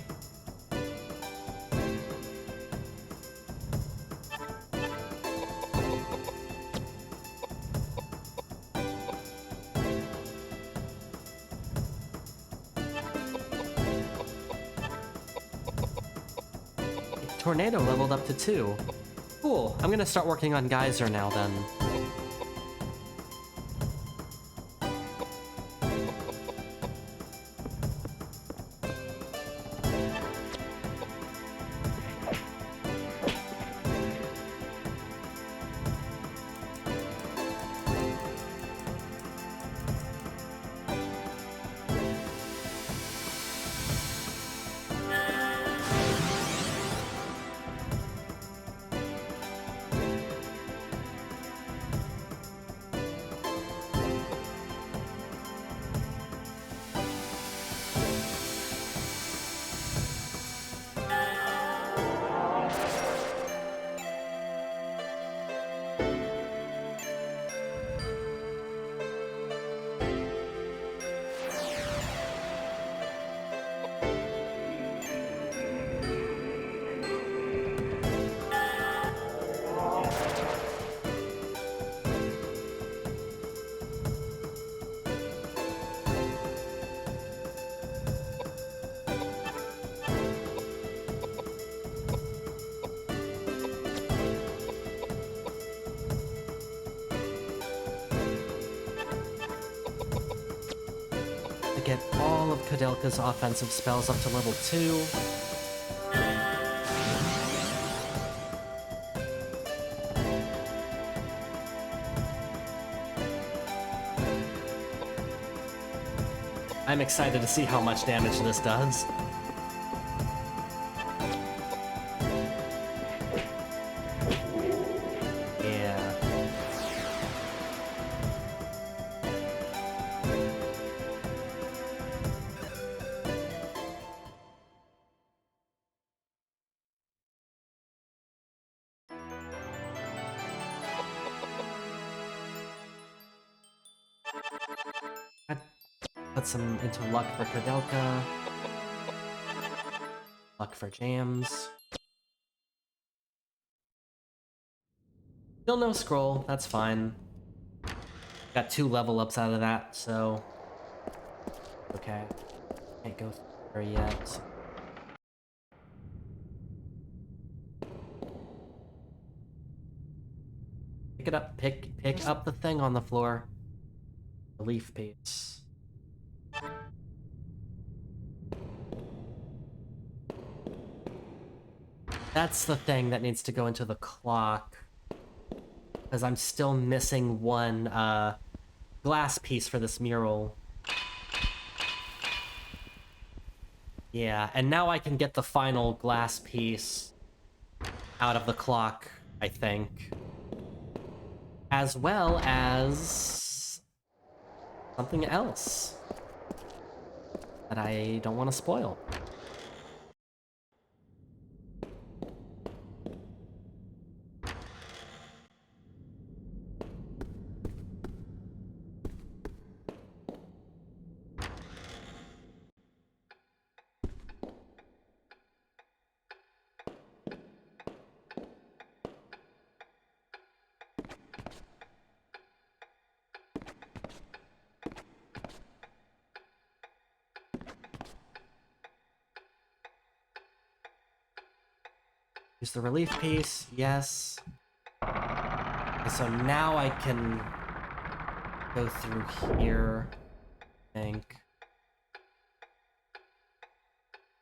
Tornado leveled up to 2. Cool. I'm gonna start working on Geyser now then. To get all of Koudelka's offensive spells up to level 2. I'm excited to see how much damage this does. Yeah. Put some into luck for Koudelka. Luck for Jams. Still no scroll, that's fine. Got 2 level ups out of that, so... Okay. Can't go through yet. Pick it up, pick up the thing on the floor. The leaf piece. That's the thing that needs to go into the clock. Because I'm still missing one glass piece for this mural. Yeah, and now I can get the final glass piece out of the clock, I think. As well as something else that I don't want to spoil. Use the relief piece, yes. And so now I can go through here, I think.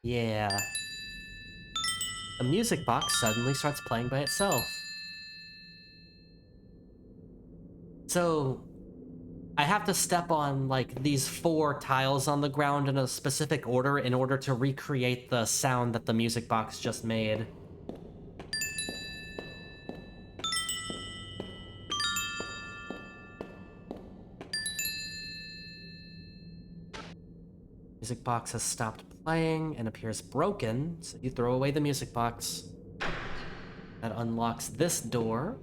Yeah. The music box suddenly starts playing by itself. So, I have to step on, like, these 4 tiles on the ground in a specific order in order to recreate the sound that the music box just made. Music box has stopped playing and appears broken, so you throw away the music box. That unlocks this door.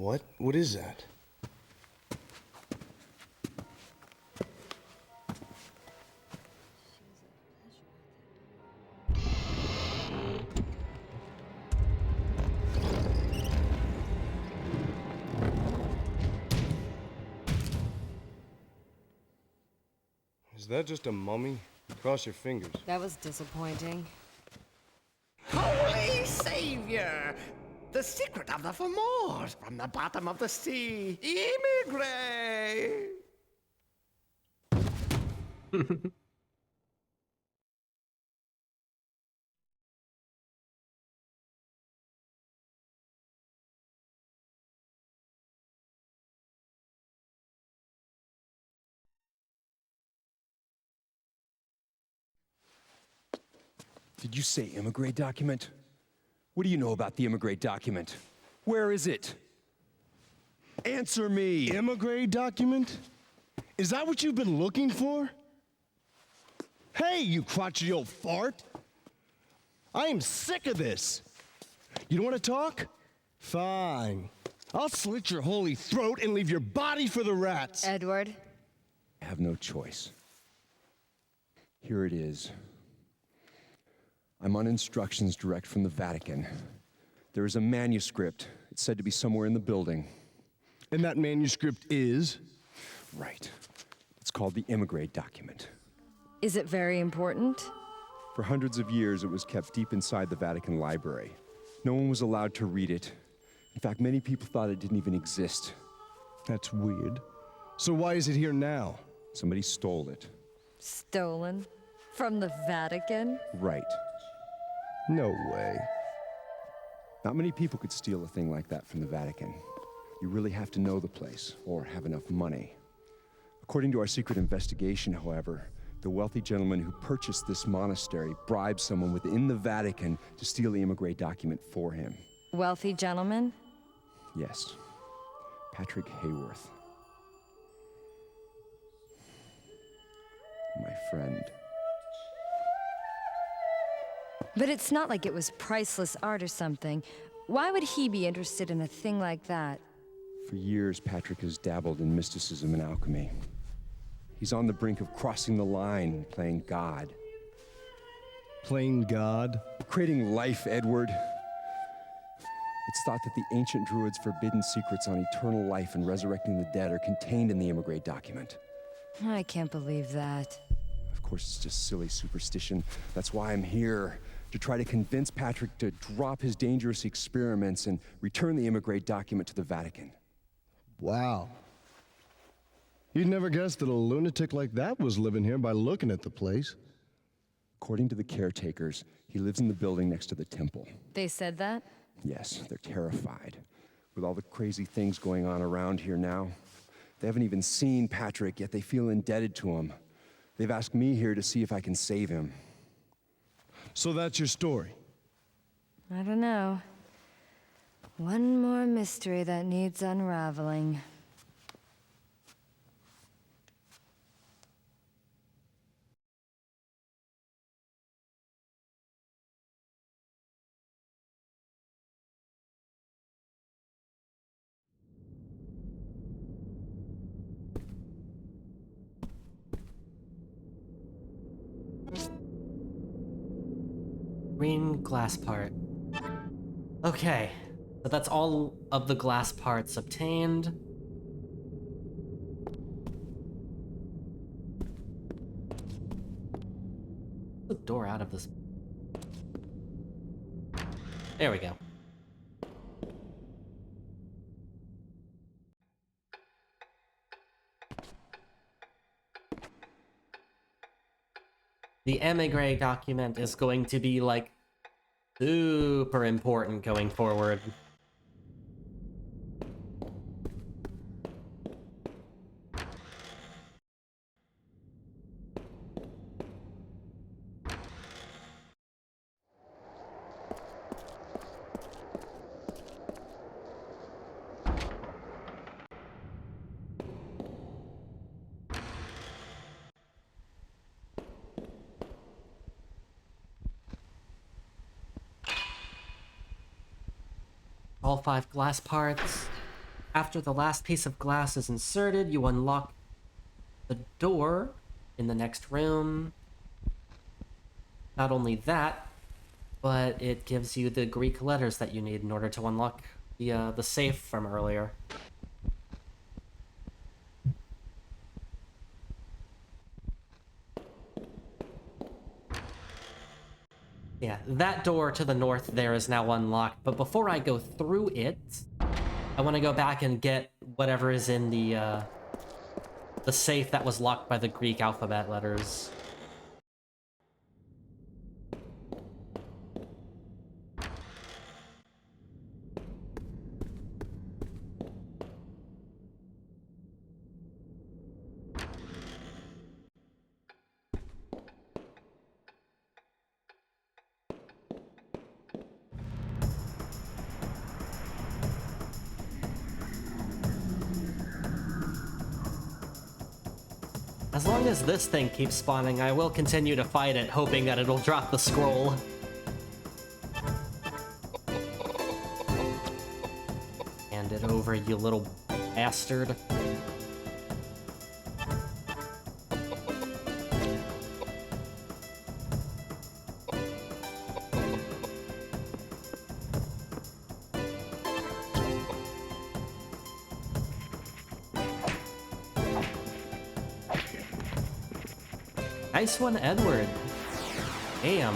What? What is that? Is that just a mummy? Cross your fingers. That was disappointing. Holy Savior! The secret of the Fomors from the bottom of the sea. Immigrate! Did you say immigrate document? What do you know about the immigrate document? Where is it? Answer me! Immigrate document? Is that what you've been looking for? Hey, you crotchety old fart! I am sick of this! You don't want to talk? Fine. I'll slit your holy throat and leave your body for the rats! Edward? I have no choice. Here it is. I'm on instructions direct from the Vatican. There is a manuscript. It's said to be somewhere in the building. And that manuscript is? Right. It's called the immigrate document. Is it very important? For hundreds of years, it was kept deep inside the Vatican library. No one was allowed to read it. In fact, many people thought it didn't even exist. That's weird. So why is it here now? Somebody stole it. Stolen? From the Vatican? Right. No way. Not many people could steal a thing like that from the Vatican. You really have to know the place, or have enough money. According to our secret investigation, however, the wealthy gentleman who purchased this monastery bribed someone within the Vatican to steal the immigrate document for him. Wealthy gentleman? Yes. Patrick Hayworth. My friend. But it's not like it was priceless art or something. Why would he be interested in a thing like that? For years, Patrick has dabbled in mysticism and alchemy. He's on the brink of crossing the line, playing God. Playing God? Creating life, Edward. It's thought that the ancient druids' forbidden secrets on eternal life and resurrecting the dead are contained in the immigrate document. I can't believe that. Of course, it's just silly superstition. That's why I'm here, to try to convince Patrick to drop his dangerous experiments and return the immigrate document to the Vatican. Wow. You'd never guess that a lunatic like that was living here by looking at the place. According to the caretakers, he lives in the building next to the temple. They said that? Yes, they're terrified. With all the crazy things going on around here now. They haven't even seen Patrick, yet they feel indebted to him. They've asked me here to see if I can save him. So that's your story? I don't know. One more mystery that needs unraveling. Green glass part. Okay, so that's all of the glass parts obtained. The door out of this. There we go. The emigre document is going to be, like, super important going forward. All 5 glass parts. After the last piece of glass is inserted, you unlock the door in the next room. Not only that, but it gives you the Greek letters that you need in order to unlock the safe from earlier. Yeah, that door to the north there is now unlocked, but before I go through it, I want to go back and get whatever is in the safe that was locked by the Greek alphabet letters. As long as this thing keeps spawning, I will continue to fight it, hoping that it'll drop the scroll. Hand it over, you little bastard. Nice one, Edward. Damn.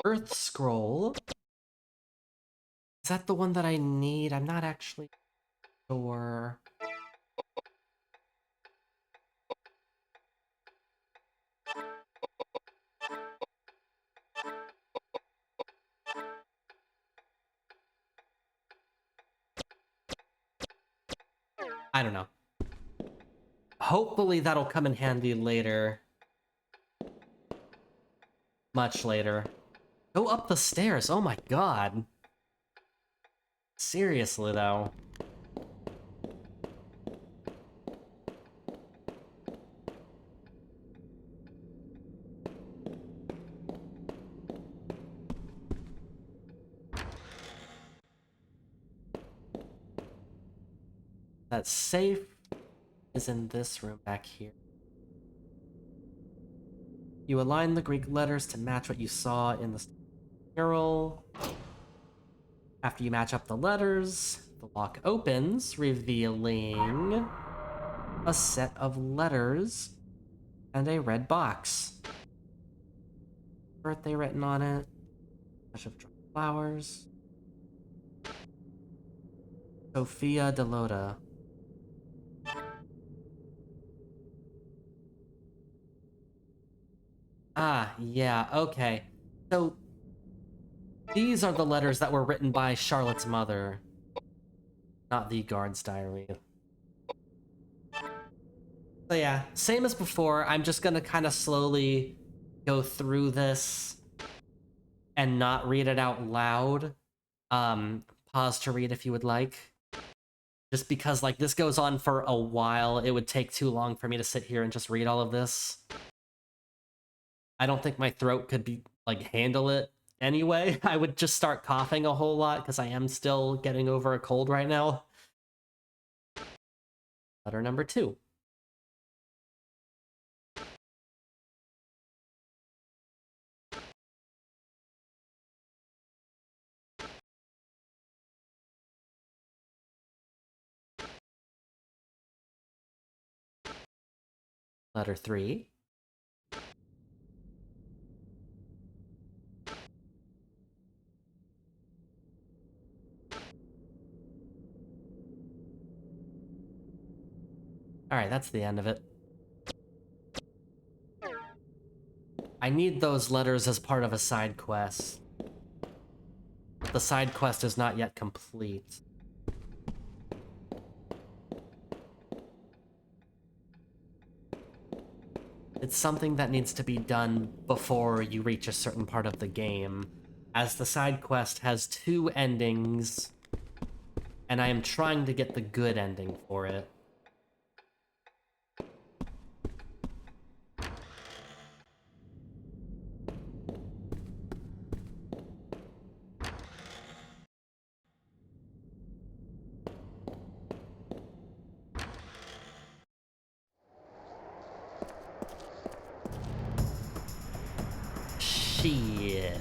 Earth Scroll. Is that the one that I need? I'm not actually sure. I don't know. Hopefully that'll come in handy later. Much later. Go up the stairs, oh my god. Seriously though. That safe is in this room back here. You align the Greek letters to match what you saw in the mural. After you match up the letters, the lock opens, revealing a set of letters and a red box. Birthday written on it, a bunch of dried flowers. Sophia Delota. Ah, yeah, okay. So, these are the letters that were written by Charlotte's mother, not the guard's diary. So yeah, same as before, I'm just gonna kind of slowly go through this and not read it out loud. Pause to read if you would like. Just because, like, this goes on for a while, it would take too long for me to sit here and just read all of this. I don't think my throat could be, like, handle it anyway. I would just start coughing a whole lot, because I am still getting over a cold right now. Letter number 2. Letter 3. Alright, that's the end of it. I need those letters as part of a side quest. The side quest is not yet complete. It's something that needs to be done before you reach a certain part of the game. as the side quest has 2 endings, and I am trying to get the good ending for it. Shit.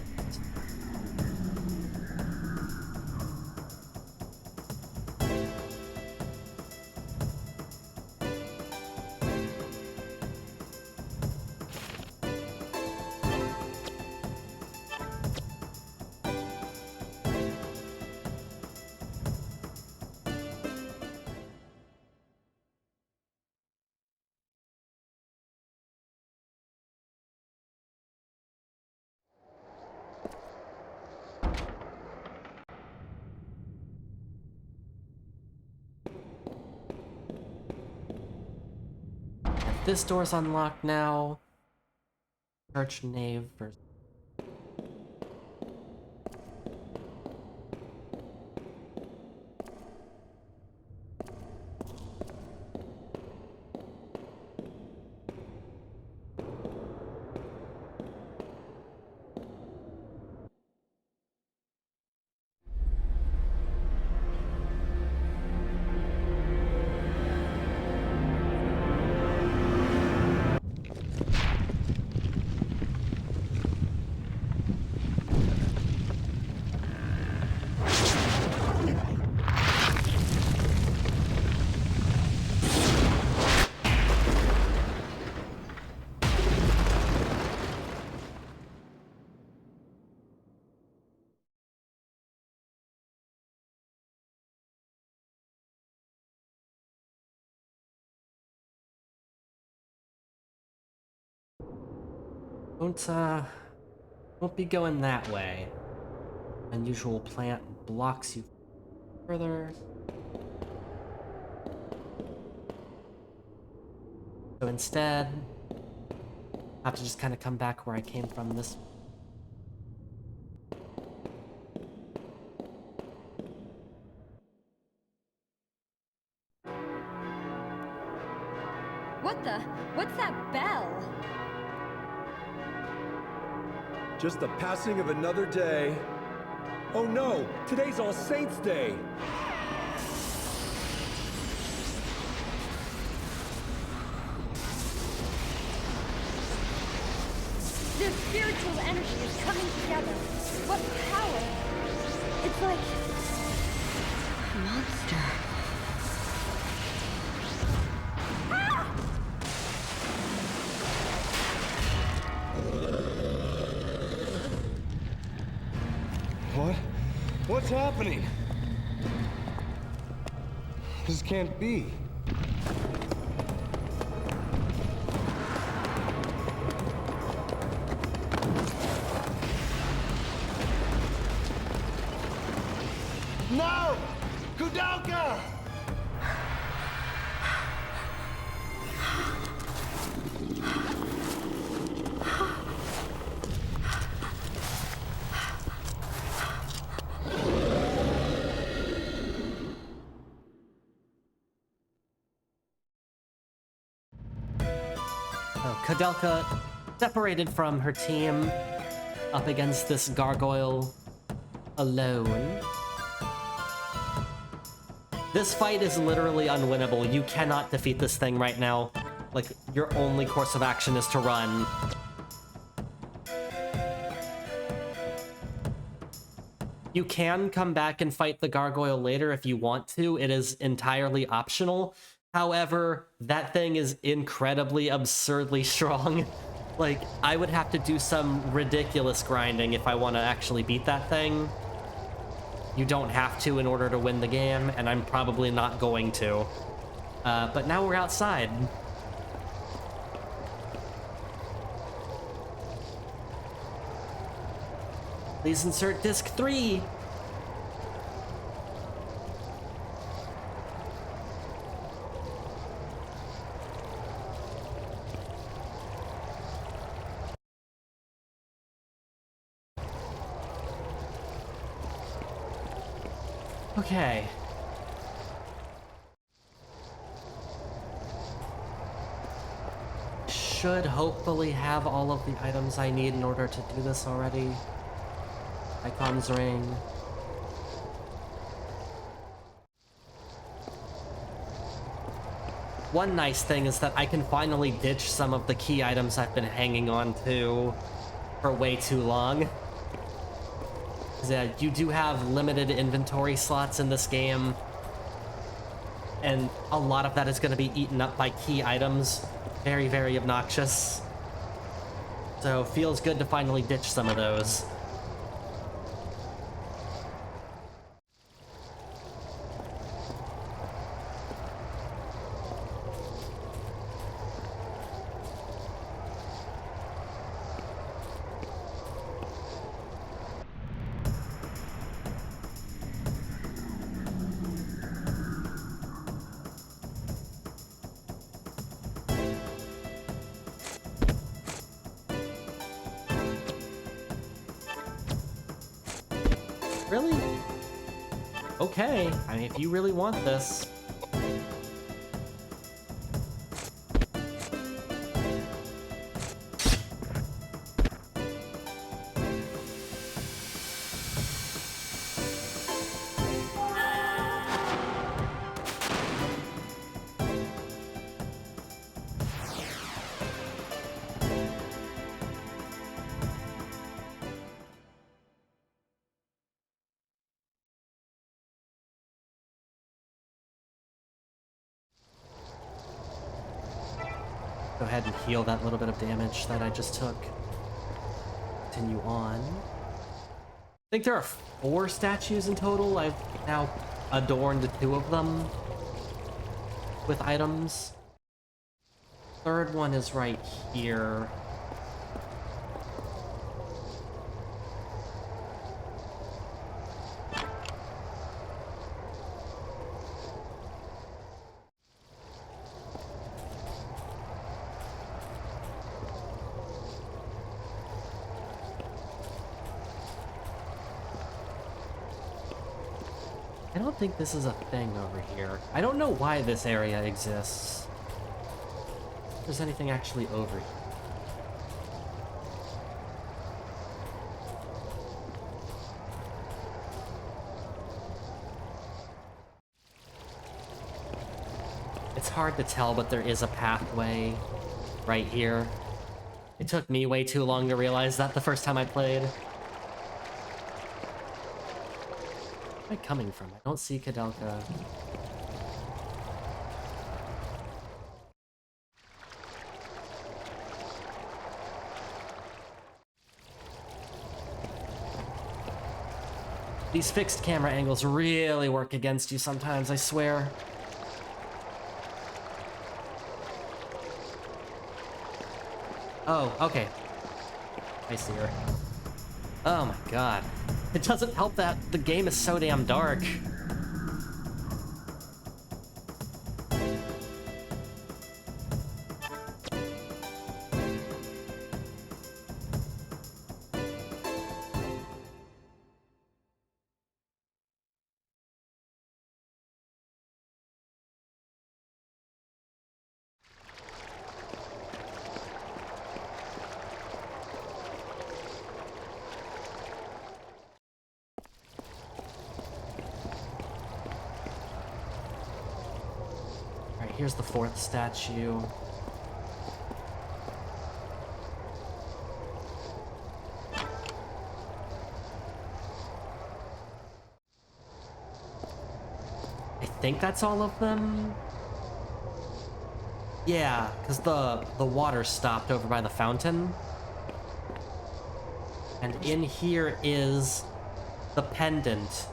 This door's unlocked now. Church nave versus... Won't be going that way. Unusual plant blocks you further. So instead, I have to just kind of come back where I came from this. What's that bell? Just the passing of another day. Oh no, today's All Saints' Day. Their spiritual energy is coming together. What power? It's like a monster. What's happening? This can't be. No! Koudelka! Koudelka separated from her team up against this gargoyle alone. This fight is literally unwinnable. You cannot defeat this thing right now. Like, your only course of action is to run. You can come back and fight the gargoyle later if you want to. It is entirely optional. However, that thing is incredibly, absurdly strong. Like, I would have to do some ridiculous grinding if I want to actually beat that thing. You don't have to in order to win the game, and I'm probably not going to. But now we're outside. Please insert disc 3. Okay. Should hopefully have all of the items I need in order to do this already. Icon's ring. One nice thing is that I can finally ditch some of the key items I've been hanging on to for way too long. You do have limited inventory slots in this game, and a lot of that is going to be eaten up by key items. Very, very obnoxious. So feels good to finally ditch some of those. Really? Okay, I mean, if you really want this. Go ahead and heal that little bit of damage that I just took. Continue on. I think there are 4 statues in total. I've now adorned 2 of them with items. Third one is right here. I don't think this is a thing over here. I don't know why this area exists. If there's anything actually over here. It's hard to tell, but there is a pathway right here. It took me way too long to realize that the first time I played. Where am I coming from? I don't see Koudelka. These fixed camera angles really work against you sometimes, I swear. Oh, okay. I see her. Oh my god. It doesn't help that the game is so damn dark. Here's the 4th statue. I think that's all of them. Yeah, because the water stopped over by the fountain. And in here is the pendant,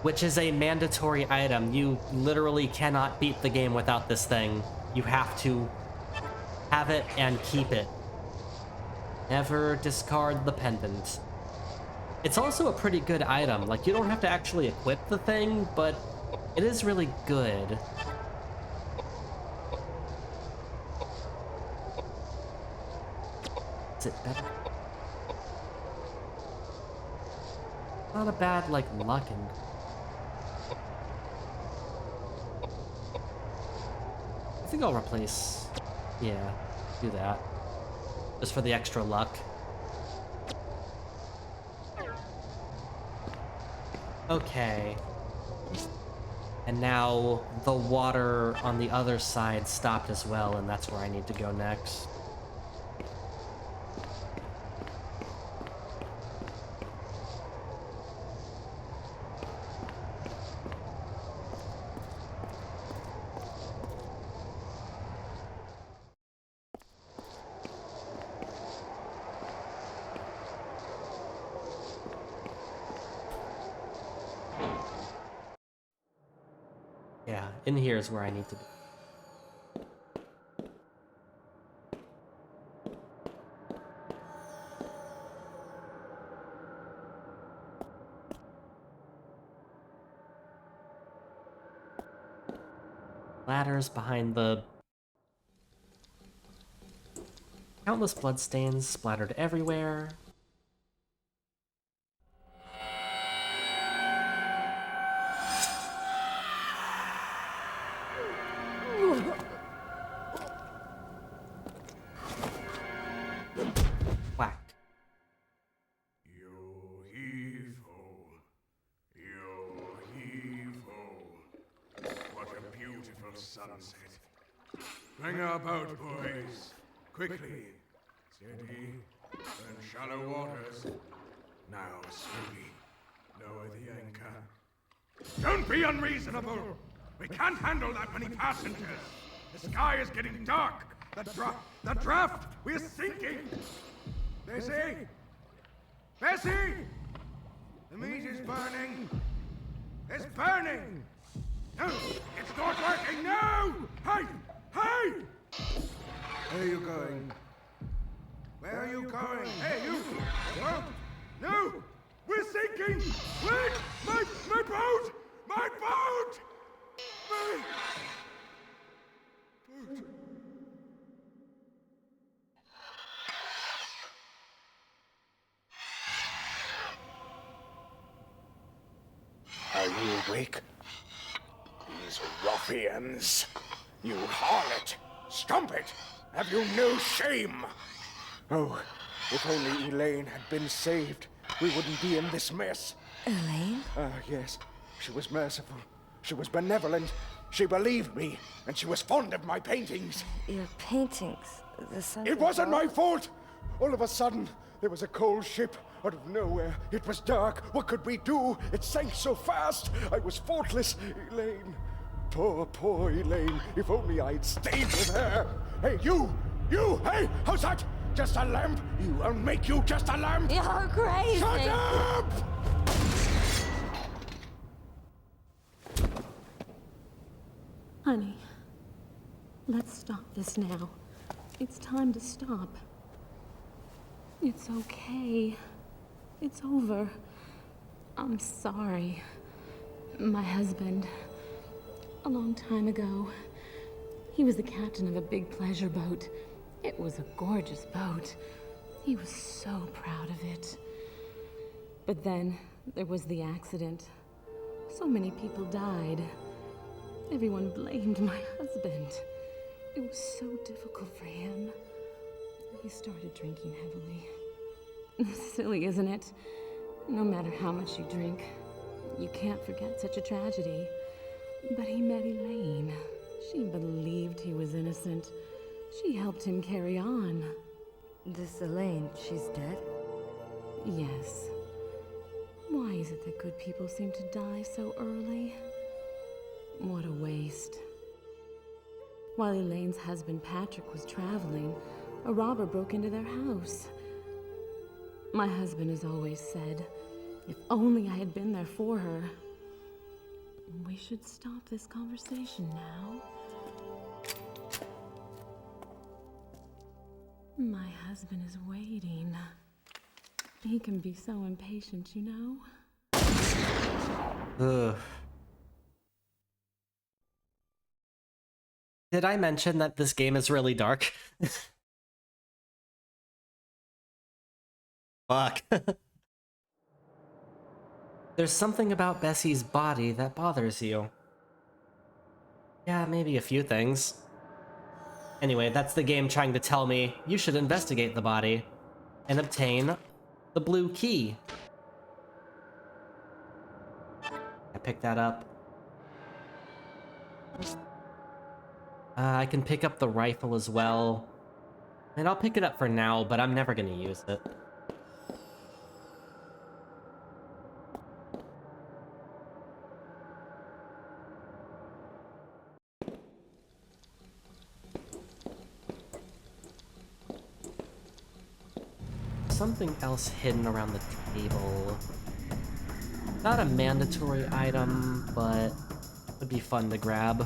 which is a mandatory item. You literally cannot beat the game without this thing. You have to have it and keep it. Never discard the pendant. It's also a pretty good item. Like, you don't have to actually equip the thing, but it is really good. Is it better? Not a bad, like, luck and... think I'll replace... Yeah, do that. Just for the extra luck. Okay. And now the water on the other side stopped as well, and that's where I need to go next. Yeah, in here is where I need to be. Ladders behind the... Countless bloodstains splattered everywhere. Whack. What a beautiful sunset. Bring our boat, boys. Quickly. Steady. And shallow waters. Now, slowly. Lower the anchor. Don't be unreasonable! We can't handle that many passengers! The sky is getting dark! The draft! We're sinking! Bessie! Bessie! The meat is burning! It's burning! No! It's not working! No! Hey! Hey! Where are you going? Where are you going? Hey, you! No! No! We're sinking! Wait! My boat! My boat! My boat! Are you awake? These ruffians! You harlot! Strumpet! Have you no shame? Oh, if only Elaine had been saved, we wouldn't be in this mess. Elaine? Ah, yes. She was merciful. She was benevolent. She believed me, and she was fond of my paintings. Your paintings? The sun. It wasn't my fault! All of a sudden, there was a cold ship out of nowhere. It was dark. What could we do? It sank so fast. I was faultless. Elaine. Poor Elaine. If only I'd stayed with her. Hey, you! Hey, how's that? Just a lamp? I'll make you just a lamp! You're crazy! Shut up! Honey, let's stop this now. It's time to stop. It's okay. It's over. I'm sorry. My husband, a long time ago, he was the captain of a big pleasure boat. It was a gorgeous boat. He was so proud of it. But then there was the accident. So many people died. Everyone blamed my husband. It was so difficult for him. He started drinking heavily. Silly, isn't it? No matter how much you drink, you can't forget such a tragedy. But he met Elaine. She believed he was innocent. She helped him carry on. This Elaine, she's dead? Yes. Why is it that good people seem to die so early? What a waste. While Elaine's husband Patrick was traveling, a robber broke into their house. My husband has always said, if only I had been there for her. We should stop this conversation now. My husband is waiting. He can be so impatient, you know? Ugh. Did I mention that this game is really dark? Fuck. There's something about Bessie's body that bothers you. Yeah, maybe a few things. Anyway, that's the game trying to tell me you should investigate the body and obtain the blue key. I picked that up. I can pick up the rifle as well. And I'll pick it up for now, but I'm never gonna use it. Something else hidden around the table. Not a mandatory item, but would be fun to grab.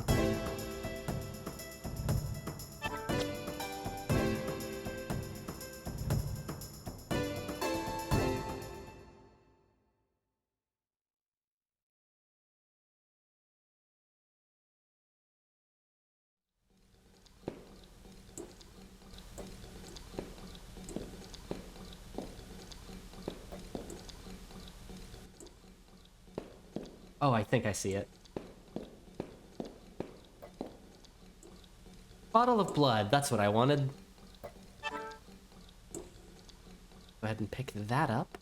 Oh, I think I see it. Bottle of blood, that's what I wanted. Go ahead and pick that up.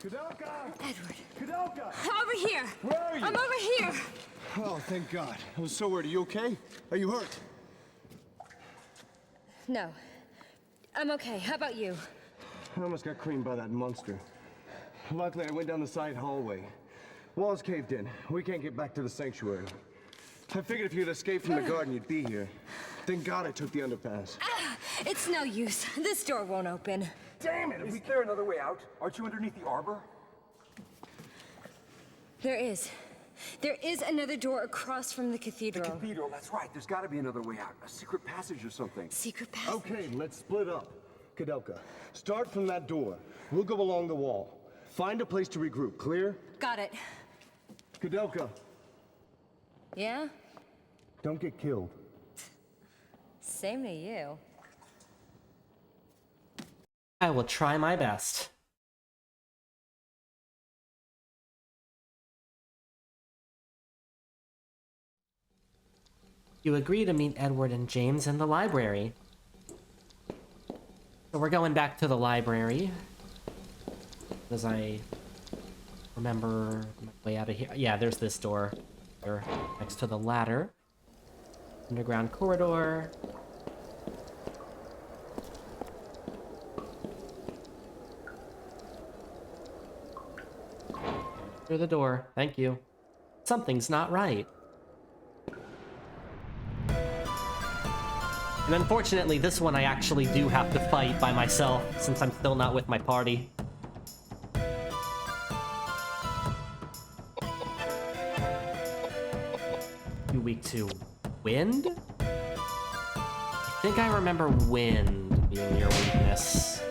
Koudelka! Edward. Koudelka! Over here! Where are you? I'm over here! Oh, thank God. I was so worried. Are you okay? Are you hurt? No. I'm okay. How about you? I almost got creamed by that monster. Luckily, I went down the side hallway. Walls caved in. We can't get back to the sanctuary. I figured if you'd escaped from the garden, you'd be here. Thank God I took the underpass. It's no use. This door won't open. Damn it! Is there another way out? Aren't you underneath the arbor? There is. There is another door across from the cathedral. The cathedral, that's right. There's got to be another way out. A secret passage or something. Secret passage? Okay, let's split up. Koudelka, start from that door. We'll go along the wall. Find a place to regroup. Clear? Got it. Koudelka, Yeah? don't get killed. Same to you. I will try my best. You agree to meet Edward and James in the library. So we're going back to the library. As I remember my way out of here. Yeah, there's this door here next to the ladder. Underground corridor. Through the door. Thank you. Something's not right. And unfortunately, this one I actually do have to fight by myself, since I'm still not with my party. You weak to wind? I think I remember wind being your weakness.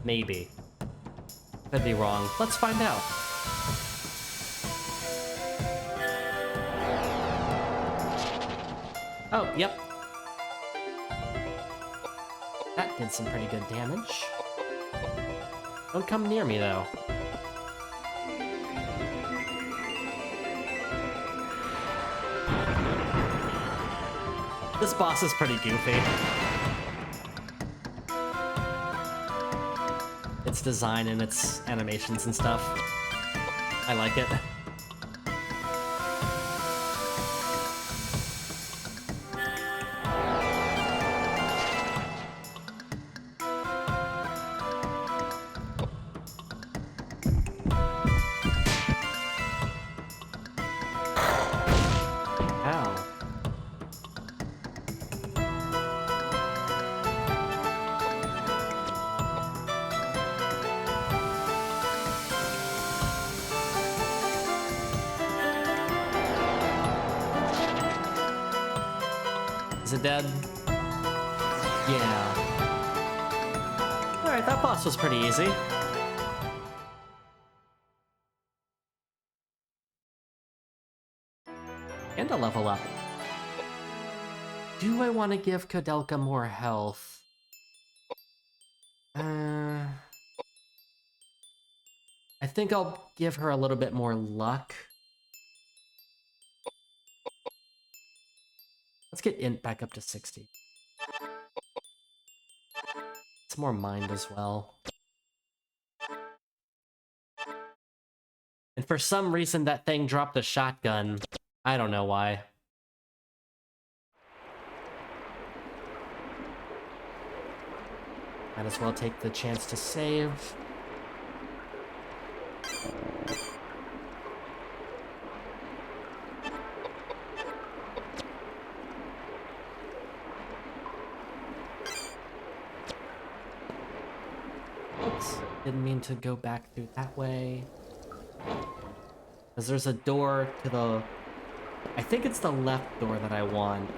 Maybe. Could be wrong. Let's find out. Oh, yep. That did some pretty good damage. Don't come near me, though. This boss is pretty goofy. Its design and its animations and stuff. I like it. Is it dead? Yeah. Alright, that boss was pretty easy. to level up. Do I want to give Koudelka more health? I think I'll give her a little bit more luck. Let's get int back up to 60. It's more mind as well. And for some reason that thing dropped a shotgun. I don't know why. Might as well take the chance to save. Oops, didn't mean to go back through that way. Because there's a door to the... I think it's the left door that I want.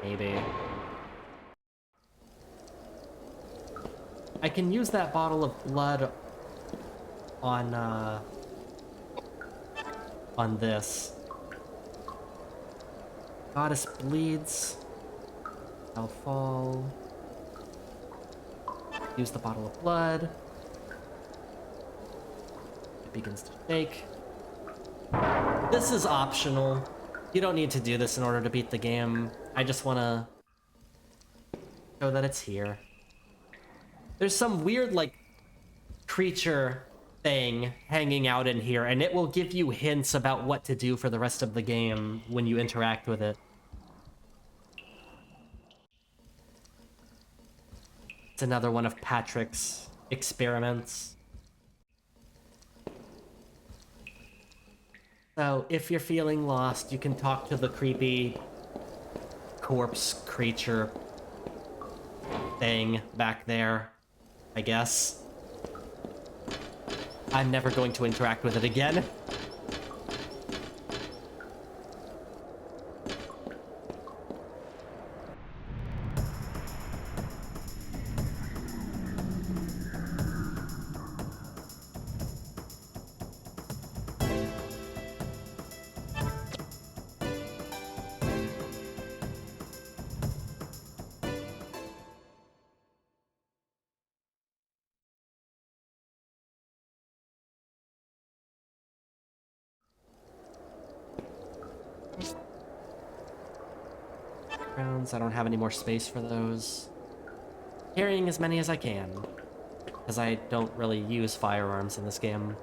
Maybe. I can use that bottle of blood on this. Goddess bleeds. I'll fall. Use the bottle of blood. It begins to shake. This is optional. You don't need to do this in order to beat the game. I just want to show that it's here. There's some weird, like, creature thing hanging out in here, and it will give you hints about what to do for the rest of the game when you interact with it. It's another one of Patrick's experiments. So, if you're feeling lost, you can talk to the creepy corpse creature thing back there, I guess. I'm never going to interact with it again. I don't have any more space for those. Carrying as many as I can, because I don't really use firearms in this game.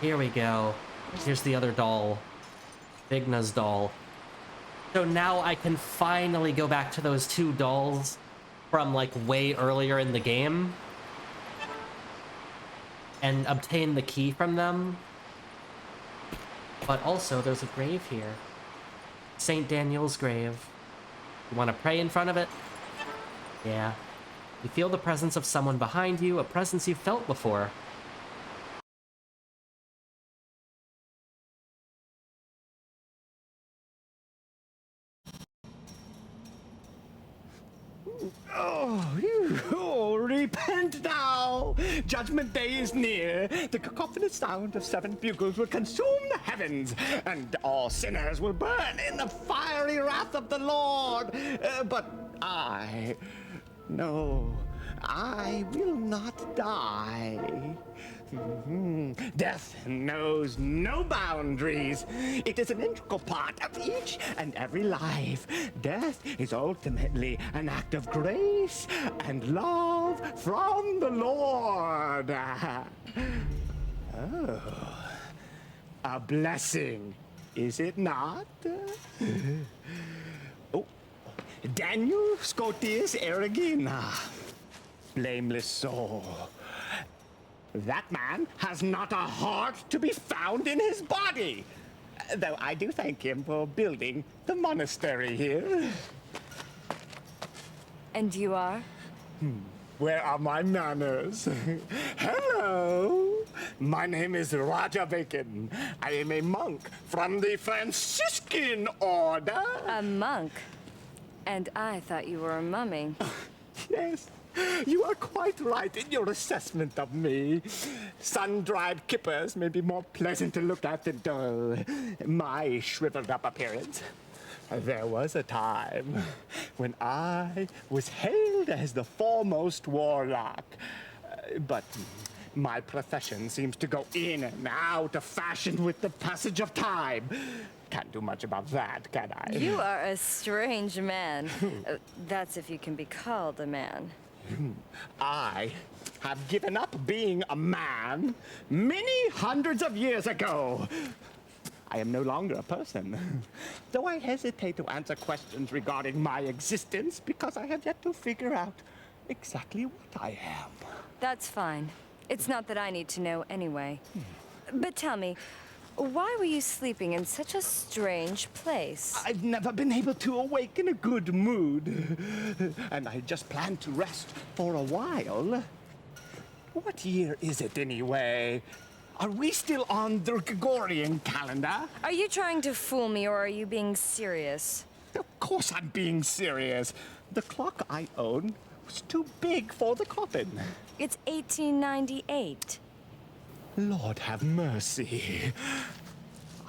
Here we go. Here's the other doll. Vigna's doll. So now I can finally go back to those two dolls from, like, way earlier in the game and obtain the key from them. But also, there's a grave here. St. Daniel's grave. You want to pray in front of it? Yeah. You feel the presence of someone behind you, a presence you've felt before. Repent now! Judgment Day is near. The cacophonous sound of 7 bugles will consume the heavens, and all sinners will burn in the fiery wrath of the Lord. But I will not die. Death knows no boundaries. It is an integral part of each and every life. Death is ultimately an act of grace and love from the Lord. Oh, a blessing, is it not? Oh, Daniel Scotius Erigena, blameless soul. That man has not a heart to be found in his body. Though I do thank him for building the monastery here. And you are? Where are my manners? Hello! My name is Roger Bacon. I am a monk from the Franciscan order. A monk? And I thought you were a mummy. Yes, you are quite right in your assessment of me. Sun-dried kippers may be more pleasant to look at than my shriveled-up appearance. There was a time when I was hailed as the foremost warlock, but my profession seems to go in and out of fashion with the passage of time. Can't do much about that, can I? You are a strange man. That's if you can be called a man. I have given up being a man many hundreds of years ago. I am no longer a person, though I hesitate to answer questions regarding my existence because I have yet to figure out exactly what I am. That's fine. It's not that I need to know anyway. But tell me, why were you sleeping in such a strange place? I've never been able to awaken a good mood, and I just planned to rest for a while. What year is it anyway? Are we still on the Gregorian calendar? Are you trying to fool me, or are you being serious? Of course I'm being serious. The clock I own was too big for the coffin. It's 1898. Lord have mercy.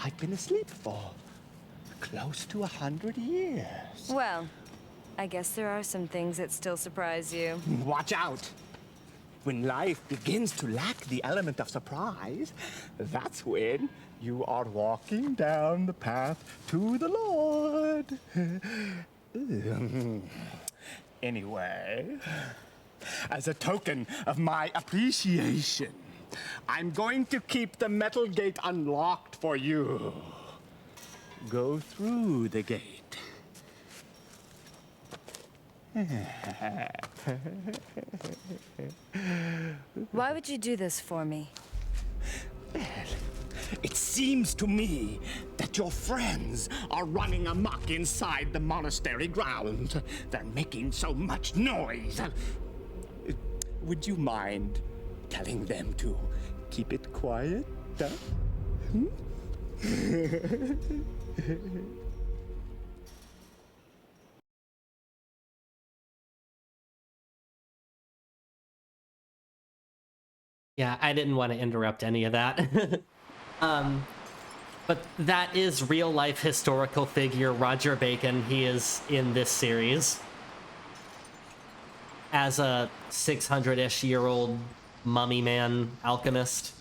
I've been asleep for close to 100 years. Well, I guess there are some things that still surprise you. Watch out. When life begins to lack the element of surprise, that's when you are walking down the path to the Lord. Anyway, as a token of my appreciation, I'm going to keep the metal gate unlocked for you. Go through the gate. Why would you do this for me? Well, it seems to me that your friends are running amok inside the monastery grounds. They're making so much noise. Would you mind telling them to keep it quiet? Hmm? Yeah, I didn't want to interrupt any of that. But that is real-life historical figure Roger Bacon. He is in this series as a 600-ish-year-old mummy man alchemist.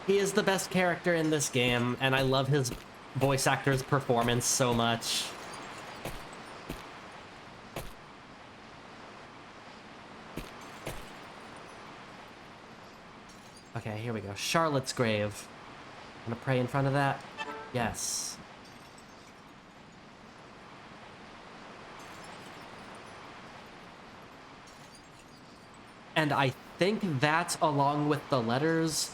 He is the best character in this game, and I love his voice actor's performance so much. Okay, here we go. Charlotte's grave. I'm gonna pray in front of that. Yes. And I think that, along with the letters,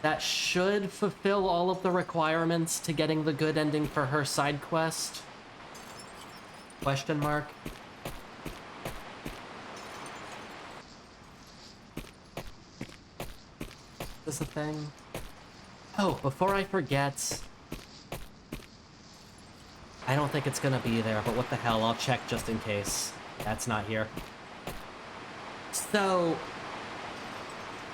that should fulfill all of the requirements to getting the good ending for her side quest. Question mark. Is this a thing? Oh, before I forget, I don't think it's gonna be there, but what the hell, I'll check just in case. That's not here. So,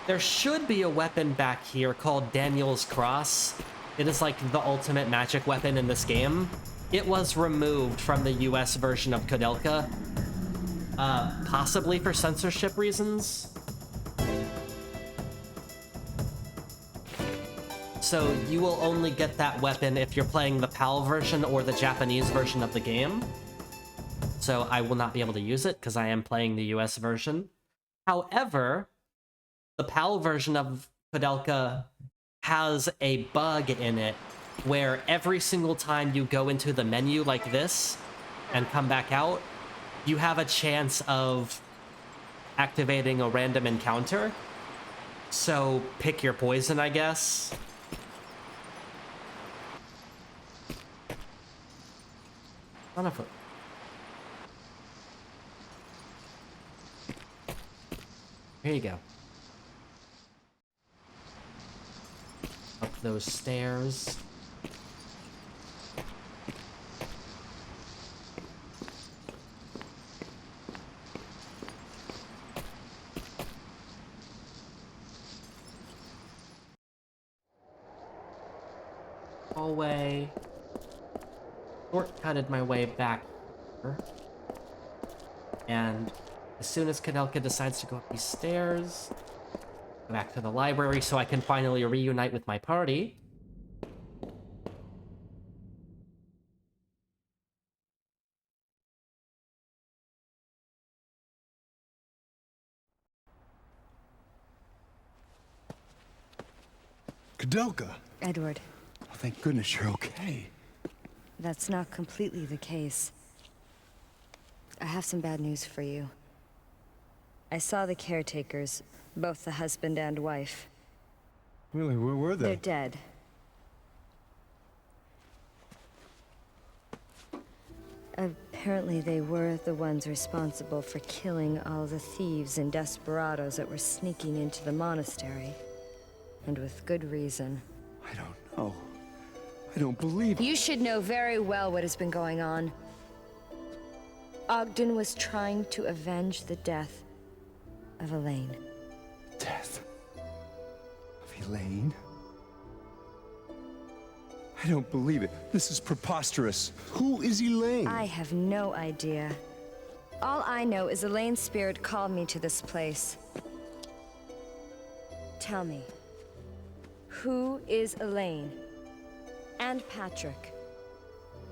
there should be a weapon back here called Daniel's Cross. It is like the ultimate magic weapon in this game. It was removed from the US version of Koudelka, possibly for censorship reasons. So you will only get that weapon if you're playing the PAL version or the Japanese version of the game. So I will not be able to use it because I am playing the US version. However, the PAL version of Koudelka has a bug in it where every single time you go into the menu like this and come back out, you have a chance of activating a random encounter. So pick your poison, I guess. Son of a... Here you go. Up those stairs. Hallway. Shortcutted my way back here. And as soon as Koudelka decides to go up these stairs, go back to the library so I can finally reunite with my party. Koudelka. Edward. Oh, thank goodness you're okay. That's not completely the case. I have some bad news for you. I saw the caretakers, both the husband and wife. Really, where were they? They're dead. Apparently they were the ones responsible for killing all the thieves and desperados that were sneaking into the monastery. And with good reason. I don't know. I don't believe it. You should know very well what has been going on. Ogden was trying to avenge the death of Elaine. Death of Elaine? I don't believe it. This is preposterous. Who is Elaine? I have no idea. All I know is Elaine's spirit called me to this place. Tell me, who is Elaine? And Patrick?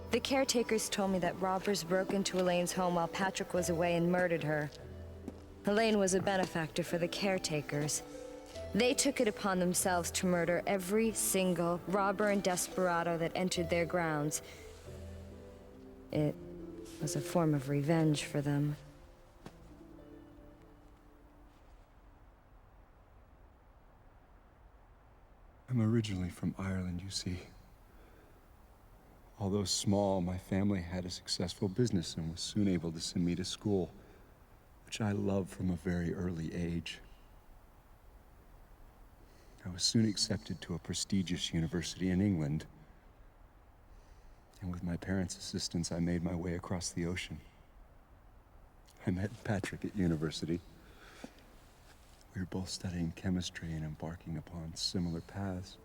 The caretakers told me that robbers broke into Elaine's home while Patrick was away and murdered her. Elaine was a benefactor for the caretakers. They took it upon themselves to murder every single robber and desperado that entered their grounds. It was a form of revenge for them. I'm originally from Ireland, you see. Although small, my family had a successful business and was soon able to send me to school, which I loved from a very early age. I was soon accepted to a prestigious university in England, and with my parents' assistance, I made my way across the ocean. I met Patrick at university. We were both studying chemistry and embarking upon similar paths.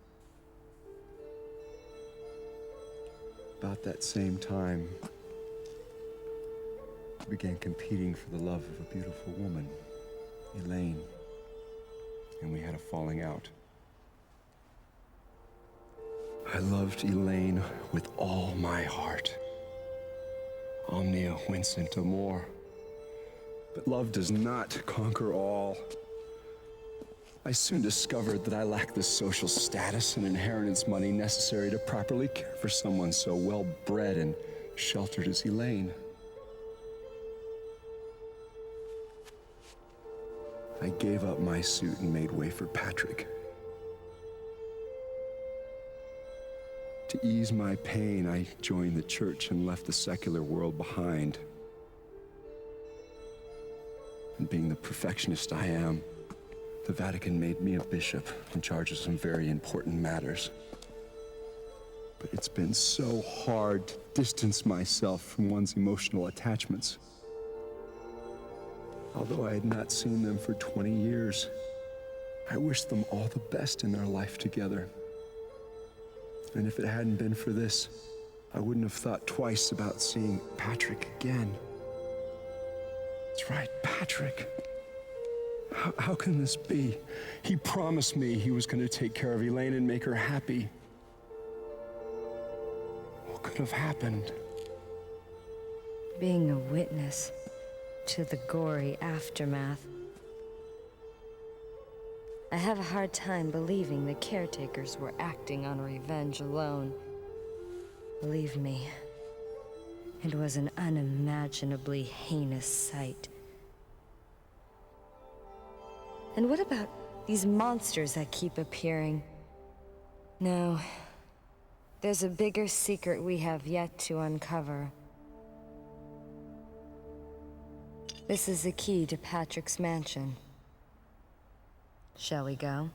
About that same time, I began competing for the love of a beautiful woman, Elaine, and we had a falling out. I loved Elaine with all my heart. Omnia vincit amor. But love does not conquer all. I soon discovered that I lacked the social status and inheritance money necessary to properly care for someone so well-bred and sheltered as Elaine. I gave up my suit and made way for Patrick. To ease my pain, I joined the church and left the secular world behind. And being the perfectionist I am, the Vatican made me a bishop in charge of some very important matters. But it's been so hard to distance myself from one's emotional attachments. Although I had not seen them for 20 years, I wished them all the best in their life together. And if it hadn't been for this, I wouldn't have thought twice about seeing Patrick again. That's right, Patrick. How can this be? He promised me he was going to take care of Elaine and make her happy. What could have happened? Being a witness to the gory aftermath. I have a hard time believing the caretakers were acting on revenge alone. Believe me, it was an unimaginably heinous sight. And what about these monsters that keep appearing? No, there's a bigger secret we have yet to uncover. This is the key to Patrick's mansion. Shall we go?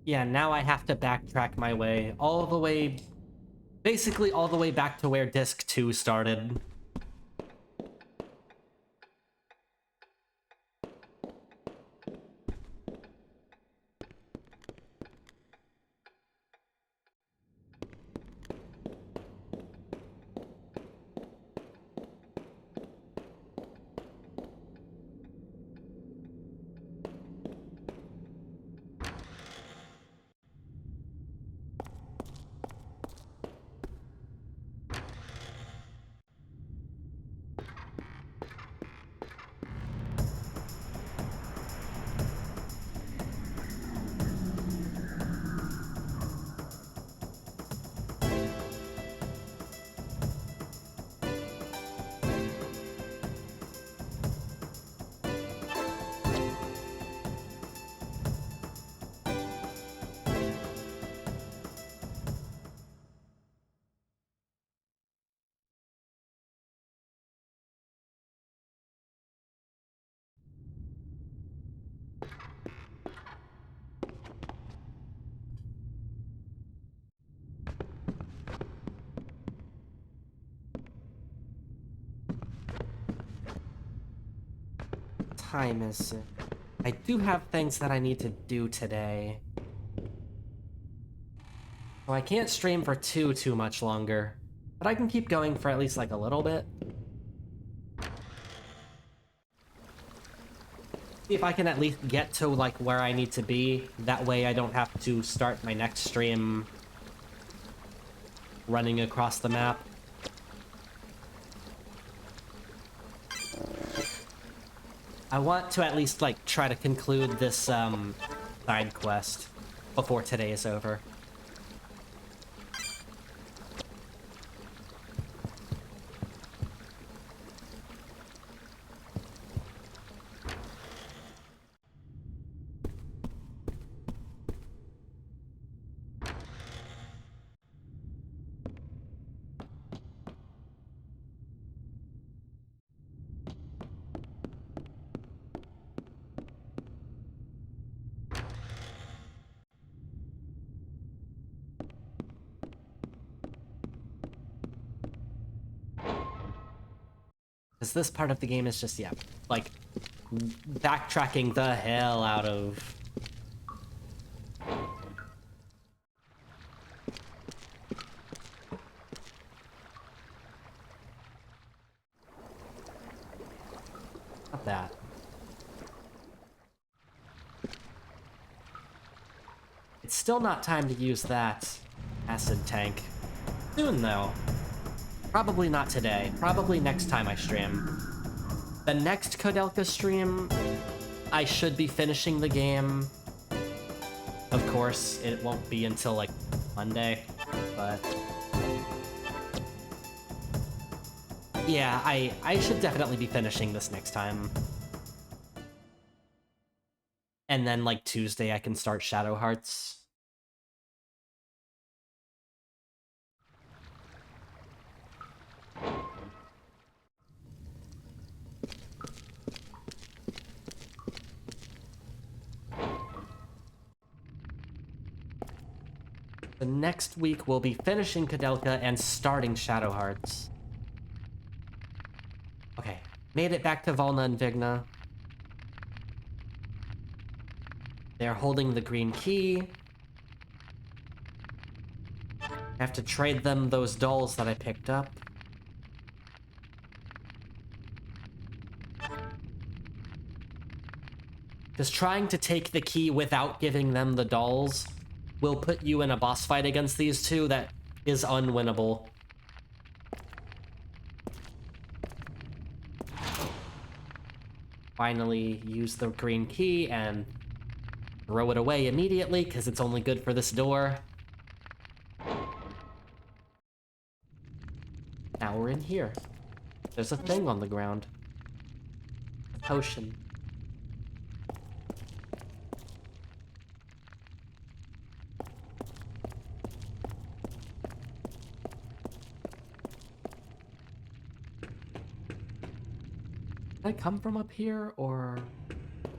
Yeah, now I have to backtrack my way all the way, basically all the way back to where Disc 2 started. Time is it? I do have things that I need to do today. So I can't stream for too much longer, but I can keep going for at least like a little bit. See if I can at least get to like where I need to be. That way I don't have to start my next stream running across the map. I want to at least, like, try to conclude this, side quest before today is over. Because this part of the game is just, yeah, like, backtracking the hell out of... Not that. It's still not time to use that acid tank. Soon, though. Probably not today. Probably next time I stream. The next Koudelka stream, I should be finishing the game. Of course, it won't be until, like, Monday, but... Yeah, I should definitely be finishing this next time. And then, like, Tuesday I can start Shadow Hearts. The next week we'll be finishing Koudelka and starting Shadow Hearts. Okay, made it back to Volna and Vigna. They're holding the green key. I have to trade them those dolls that I picked up. Because trying to take the key without giving them the dolls will put you in a boss fight against these two that is unwinnable. Finally use the green key and throw it away immediately because it's only good for this door. Now we're in here. There's a thing on the ground. A potion. I come from up here, or...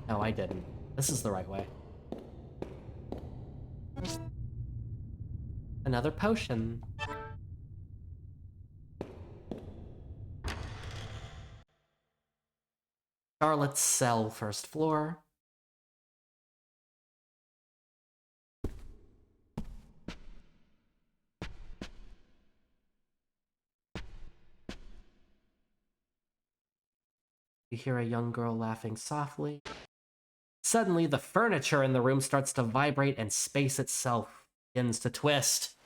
No, I didn't. This is the right way. Another potion. Charlotte's cell, first floor. You hear a young girl laughing softly. Suddenly, the furniture in the room starts to vibrate and space itself begins to twist.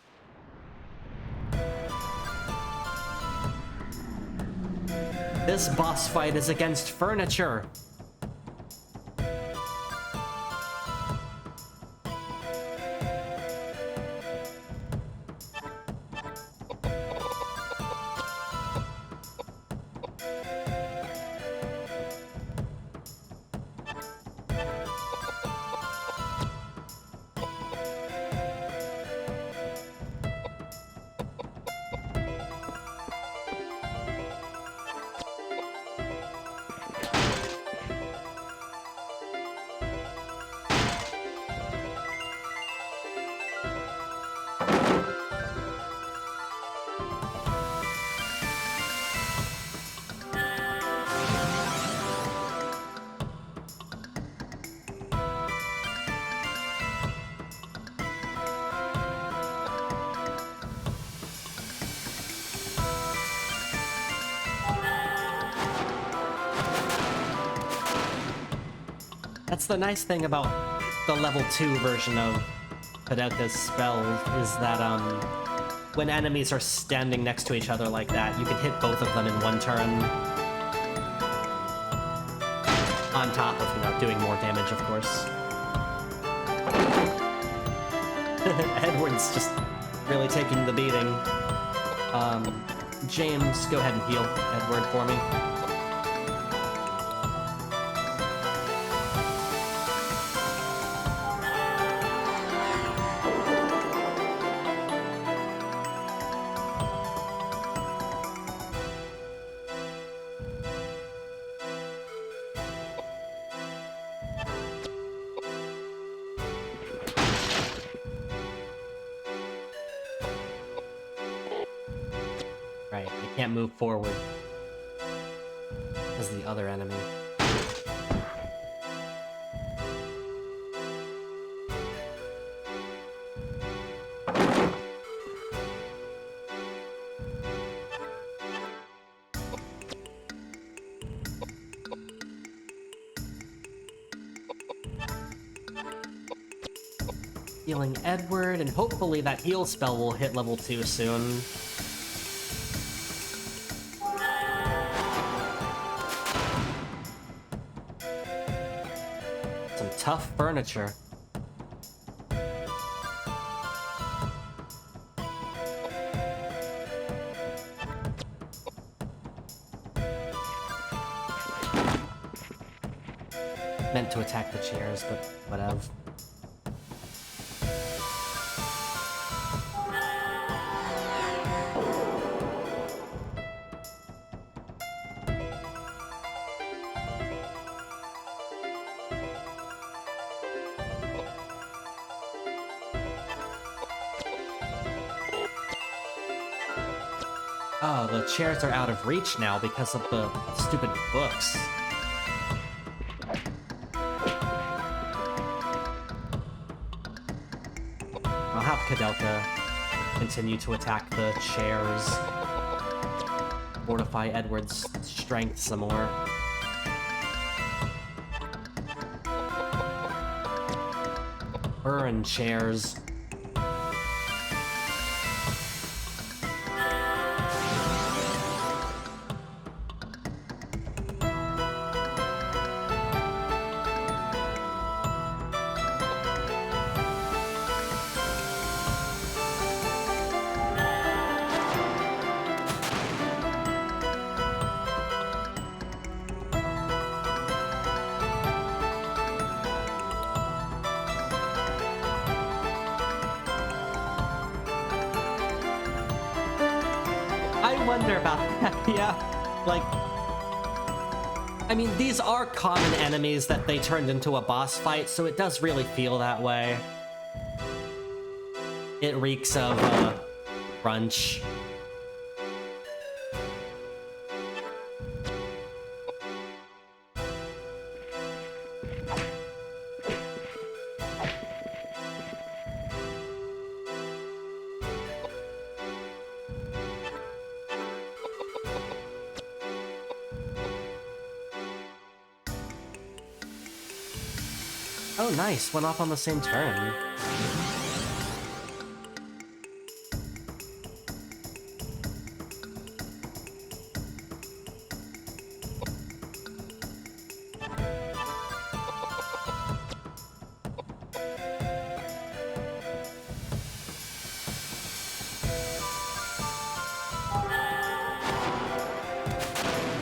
This boss fight is against furniture. That's the nice thing about the level 2 version of Koudelka's spell, is that when enemies are standing next to each other like that, you can hit both of them in one turn. On top of, doing more damage, of course. Edward's just really taking the beating. James, go ahead and heal Edward for me. Right, I can't move forward as the other enemy. Healing Edward, and hopefully that heal spell will hit level 2 soon. Some tough furniture. Meant to attack the chairs, but whatever. Oh, the chairs are out of reach now because of the stupid books. I'll have Koudelka continue to attack the chairs. Fortify Edward's strength some more. Burn chairs. I wonder about that, yeah. Like, I mean, these are common enemies that they turned into a boss fight, so it does really feel that way. It reeks of, crunch. Oh, nice. Went off on the same turn.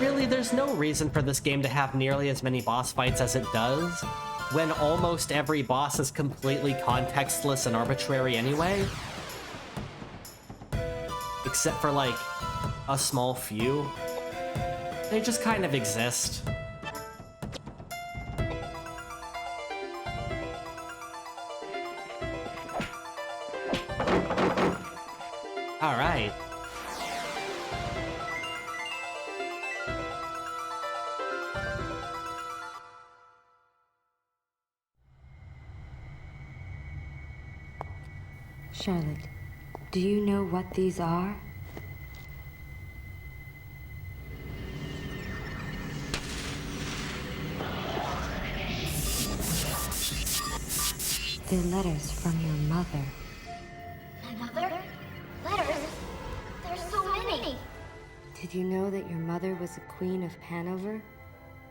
Really, there's no reason for this game to have nearly as many boss fights as it does, when almost every boss is completely contextless and arbitrary anyway. Except for, like, a small few. They just kind of exist. Alright. Charlotte, do you know what these are? They're letters from your mother. My mother? Letters? There's so many! Did you know that your mother was a queen of Hanover?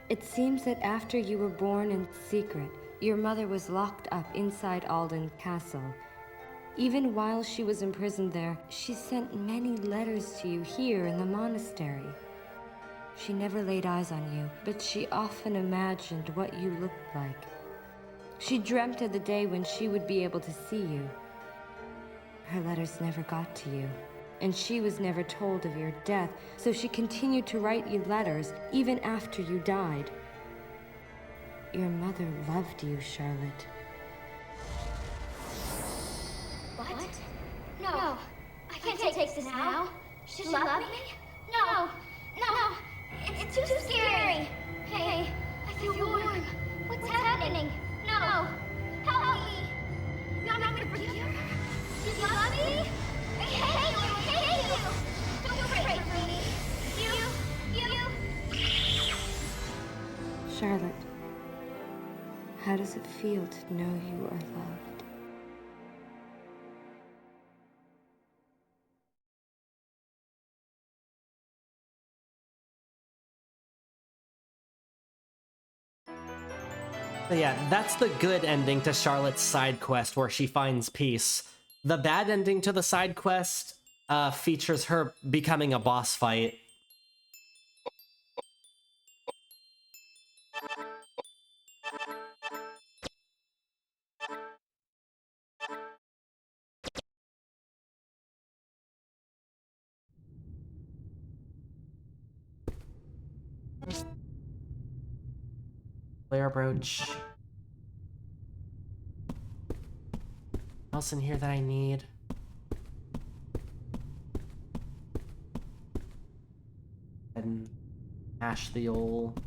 It seems that after you were born in secret, your mother was locked up inside Alden Castle. Even while she was imprisoned there, she sent many letters to you here in the monastery. She never laid eyes on you, but she often imagined what you looked like. She dreamt of the day when she would be able to see you. Her letters never got to you, and she was never told of your death, so she continued to write you letters even after you died. Your mother loved you, Charlotte. What? No, I can't take this now. She loved me? No, it's too scary. Hey, I feel warm. What's happening? No, help me. You're not gonna forgive her? You love me? I hate you. Don't pray for me. You. Charlotte, how does it feel to know you are loved? So yeah, that's the good ending to Charlotte's side quest where she finds peace. The bad ending to the side quest features her becoming a boss fight. Flare brooch. What else in here that I need? And mash the old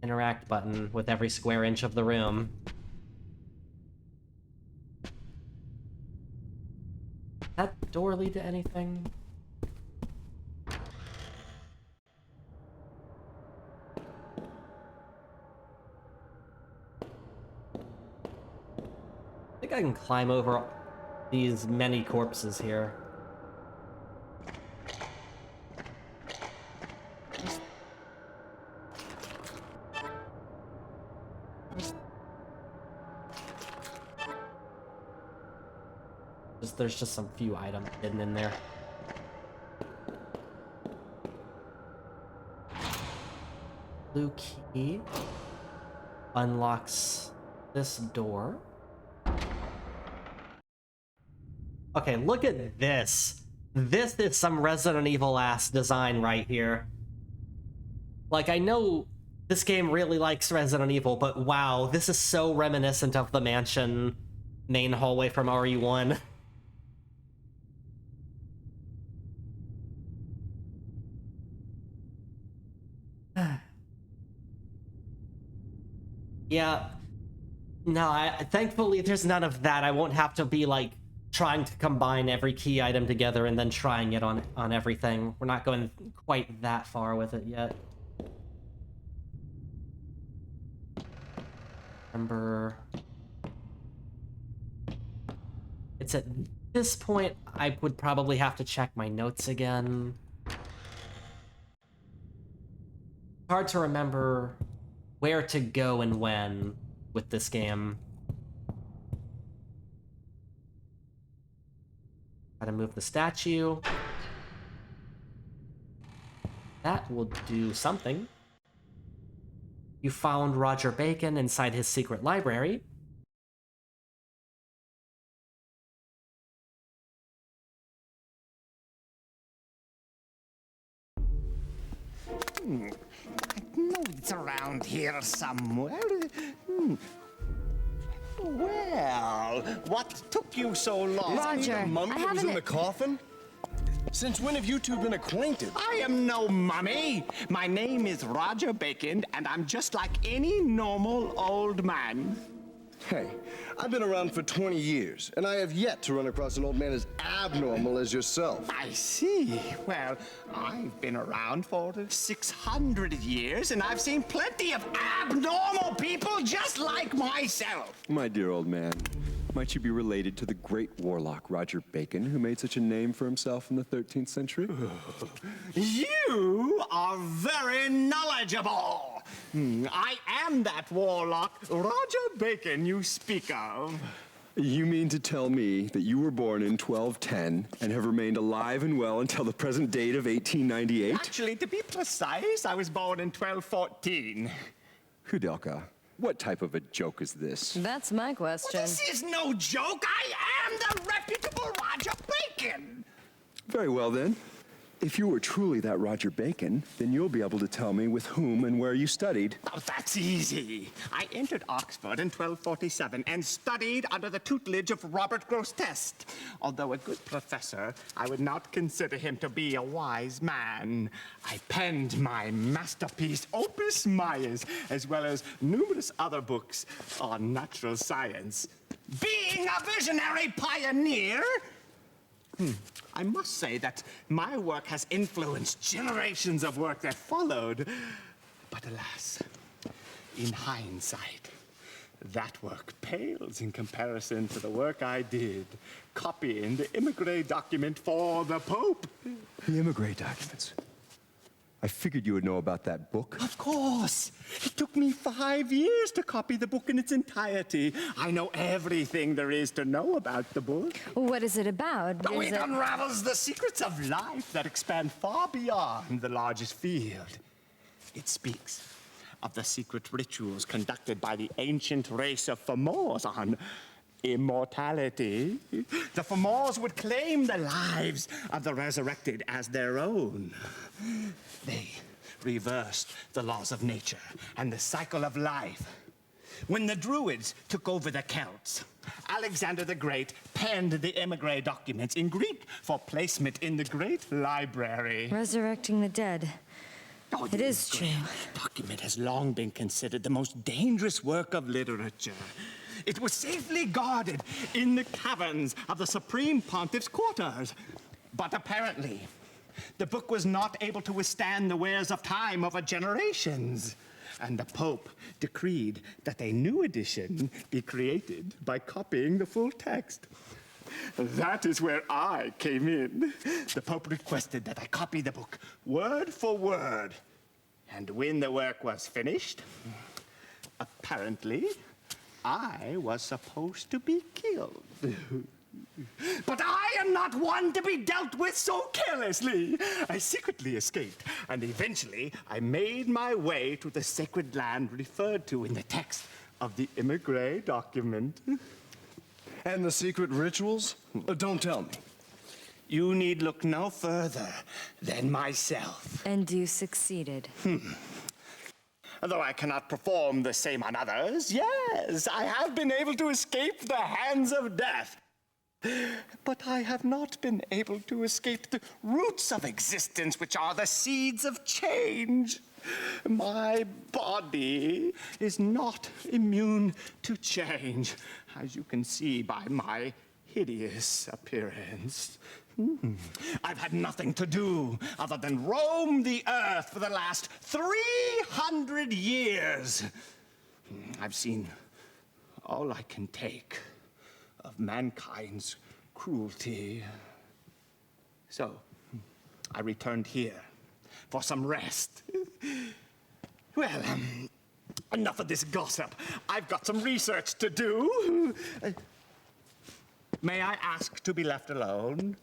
interact button with every square inch of the room. Does that door lead to anything? I think I can climb over these many corpses here. There's just some few items hidden in there. Blue key unlocks this door. Okay, look at this. This is some Resident Evil ass design right here. Like, I know this game really likes Resident Evil, but wow, this is so reminiscent of the mansion main hallway from RE1. Yeah. No, thankfully there's none of that. I won't have to be, like, trying to combine every key item together and then trying it on everything. We're not going quite that far with it yet. Remember... It's at this point I would probably have to check my notes again. Hard to remember where to go and when with this game. Try to move the statue. That will do something. You found Roger Bacon inside his secret library. I know it's around here somewhere. Well, what took you so long? Roger, The mummy I that was in haven't... the coffin? Since when have you two been acquainted? I am no mummy. My name is Roger Bacon, and I'm just like any normal old man. Hey, I've been around for 20 years, and I have yet to run across an old man as abnormal as yourself. I see. Well, I've been around for 600 years, and I've seen plenty of abnormal people just like myself. My dear old man, might you be related to the great warlock Roger Bacon, who made such a name for himself in the 13th century? You are very knowledgeable. I am that warlock, Roger Bacon, you speak of. You mean to tell me that you were born in 1210 and have remained alive and well until the present date of 1898? Actually, to be precise, I was born in 1214. Koudelka, what type of a joke is this? That's my question. Well, this is no joke. I am the reputable Roger Bacon. Very well, then. If you were truly that Roger Bacon, then you'll be able to tell me with whom and where you studied. Oh, that's easy. I entered Oxford in 1247 and studied under the tutelage of Robert Grosseteste. Although a good professor, I would not consider him to be a wise man. I penned my masterpiece, Opus Maius, as well as numerous other books on natural science. Being a visionary pioneer, I must say that my work has influenced generations of work that followed. But alas, in hindsight, that work pales in comparison to the work I did copying the Emigre document for the Pope. The Emigre documents? I figured you would know about that book. Of course. It took me 5 years to copy the book in its entirety. I know everything there is to know about the book. What is it about? It unravels the secrets of life that expand far beyond the largest field. It speaks of the secret rituals conducted by the ancient race of Fomors on immortality. The Fomors would claim the lives of the resurrected as their own. They reversed the laws of nature and the cycle of life. When the Druids took over the Celts, Alexander the Great penned the Emigre documents in Greek for placement in the Great Library. Resurrecting the dead. Oh, it is true. The document has long been considered the most dangerous work of literature. It was safely guarded in the caverns of the Supreme Pontiff's quarters. But apparently, the book was not able to withstand the wears of time over generations. And the Pope decreed that a new edition be created by copying the full text. That is where I came in. The Pope requested that I copy the book word for word. And when the work was finished, apparently, I was supposed to be killed. But I am not one to be dealt with so carelessly. I secretly escaped, and eventually I made my way to the sacred land referred to in the text of the Emigre document. And the secret rituals? Don't tell me. you need look no further than myself. And you succeeded. Though I cannot perform the same on others, yes, I have been able to escape the hands of death. But I have not been able to escape the roots of existence, which are the seeds of change. My body is not immune to change, as you can see by my hideous appearance. I've had nothing to do other than roam the earth for the last 300 years. I've seen all I can take of mankind's cruelty. So, I returned here for some rest. Well, enough of this gossip. I've got some research to do. May I ask to be left alone?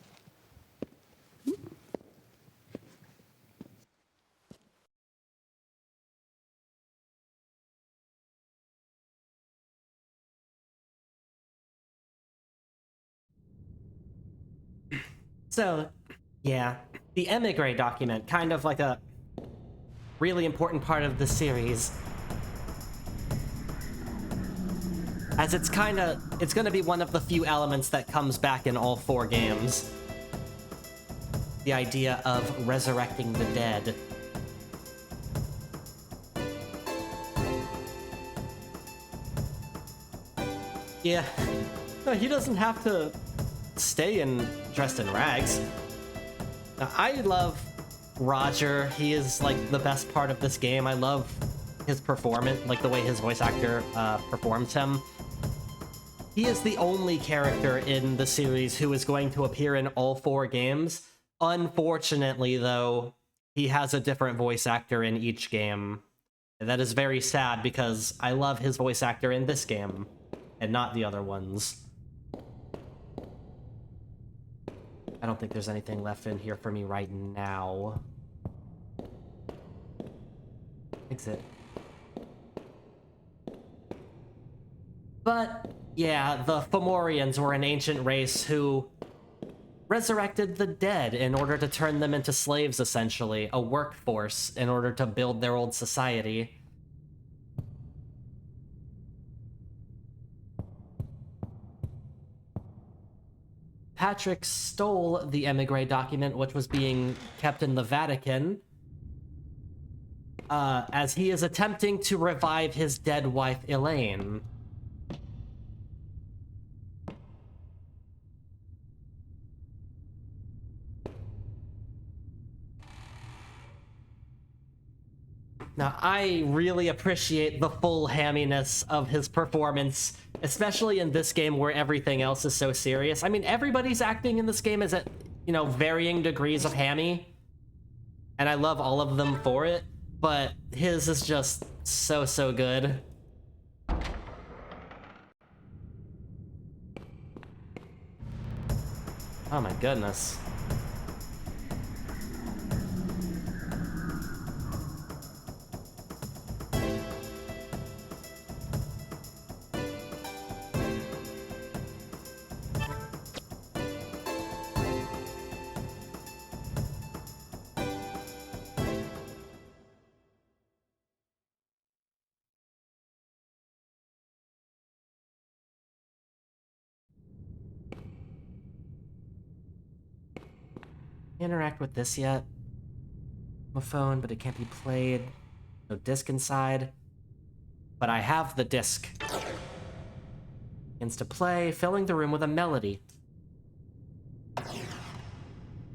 So, yeah, the Emigre document, kind of like a really important part of the series. As it's gonna be one of the few elements that comes back in all 4 games. The idea of resurrecting the dead. Yeah, no, he doesn't have to stay dressed in rags. Now, I love Roger. He is like the best part of this game. I love his performance, like the way his voice actor performs him. He is the only character in the series who is going to appear in all 4 games. Unfortunately, though, he has a different voice actor in each game. And that is very sad because I love his voice actor in this game and not the other ones. I don't think there's anything left in here for me right now. Exit. But, yeah, the Fomorians were an ancient race who resurrected the dead in order to turn them into slaves, essentially. A workforce in order to build their old society. Patrick stole the Emigre document, which was being kept in the Vatican, as he is attempting to revive his dead wife, Elaine. Now, I really appreciate the full hamminess of his performance, especially in this game where everything else is so serious. I mean, everybody's acting in this game is at, varying degrees of hammy, and I love all of them for it, but his is just so good. Oh my goodness. Interact with this yet? My phone, but it can't be played. No disc inside. But I have the disc. Begins to play, filling the room with a melody.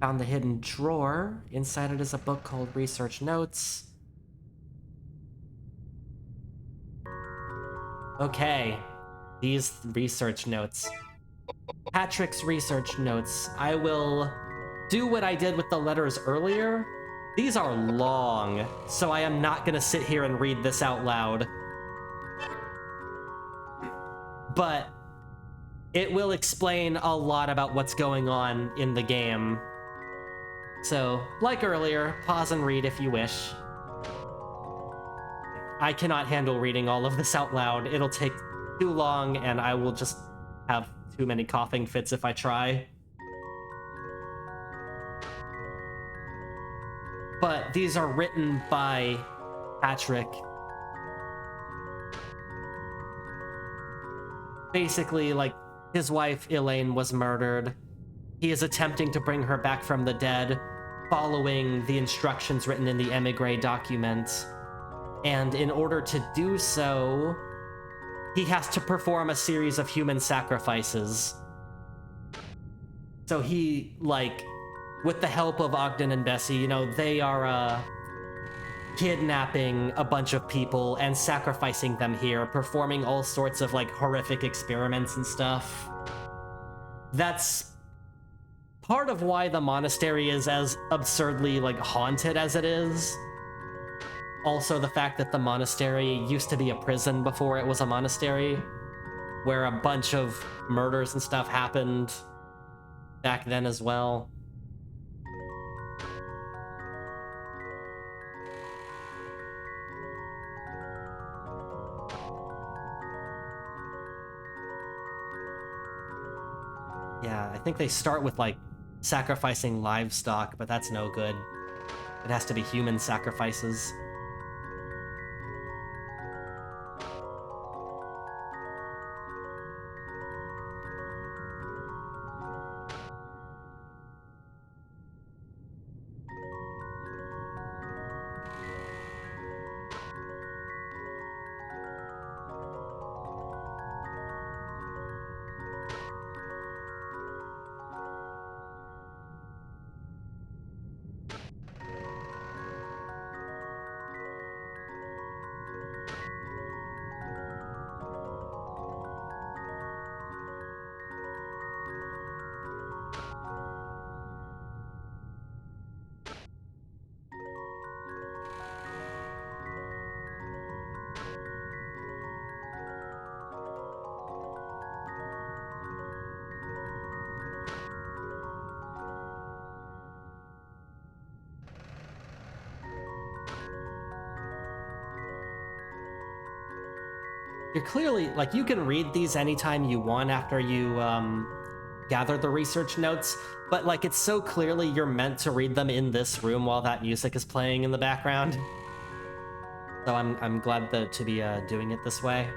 Found the hidden drawer. Inside it is a book called Research Notes. Okay. These research notes. Patrick's research notes. I will do what I did with the letters earlier. These are long, so I am not gonna sit here and read this out loud. But it will explain a lot about what's going on in the game. So, like earlier, pause and read if you wish. I cannot handle reading all of this out loud. It'll take too long, and I will just have too many coughing fits if I try. but these are written by Patrick. Basically, like, his wife, Elaine, was murdered. He is attempting to bring her back from the dead, following the instructions written in the emigre document. And in order to do so, he has to perform a series of human sacrifices. So he, like, with the help of Ogden and Bessie, you know, they are, kidnapping a bunch of people and sacrificing them here, performing all sorts of, like, horrific experiments and stuff. That's part of why the monastery is as absurdly, like, haunted as it is. Also, the fact that the monastery used to be a prison before it was a monastery, where a bunch of murders and stuff happened back then as well. Yeah, I think they start with, like, sacrificing livestock, but that's no good. It has to be human sacrifices. You're clearly, like, you can read these anytime you want after you gather the research notes, but, like, it's so clearly you're meant to read them in this room while that music is playing in the background. So I'm glad to be doing it this way.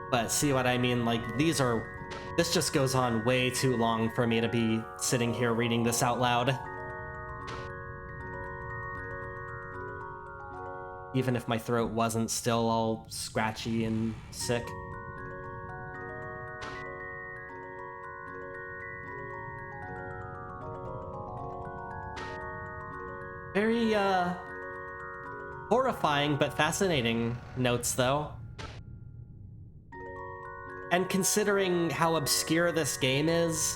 But see what I mean? Like, this just goes on way too long for me to be sitting here reading this out loud. Even if my throat wasn't still all scratchy and sick. Very, horrifying but fascinating notes, though. And considering how obscure this game is,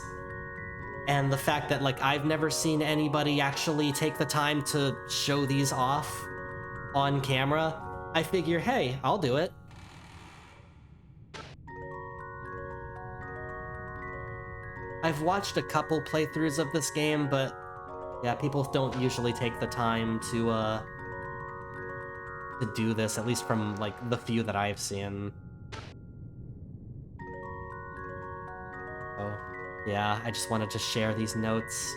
and the fact that, like, I've never seen anybody actually take the time to show these off on camera, I figure, hey, I'll do it. I've watched a couple playthroughs of this game, but yeah, people don't usually take the time to do this, at least from, like, the few that I've seen. Yeah, I just wanted to share these notes.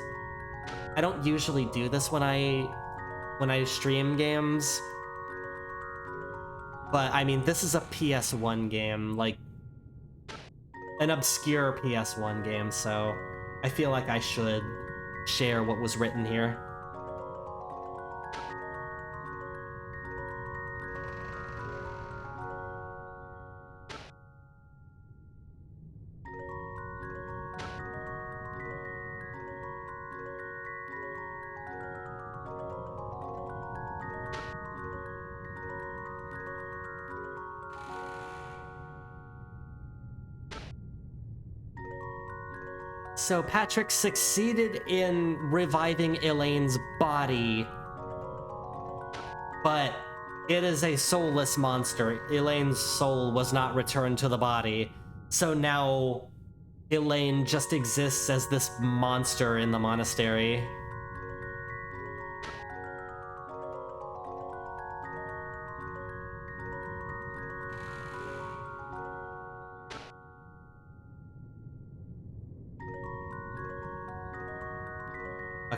I don't usually do this when I stream games. But, I mean, this is a PS1 game, like, an obscure PS1 game, so I feel like I should share what was written here. So Patrick succeeded in reviving Elaine's body, but it is a soulless monster. Elaine's soul was not returned to the body, so now Elaine just exists as this monster in the monastery.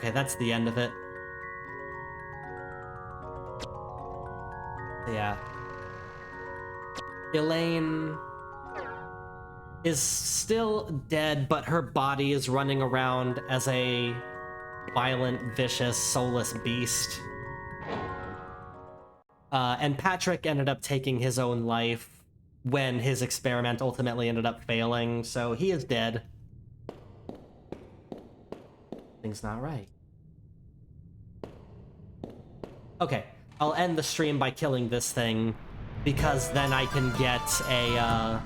Okay, that's the end of it. Yeah. Elaine is still dead, but her body is running around as a violent, vicious, soulless beast. And Patrick ended up taking his own life when his experiment ultimately ended up failing, so he is dead. Thing's not right. Okay, I'll end the stream by killing this thing, because then I can get a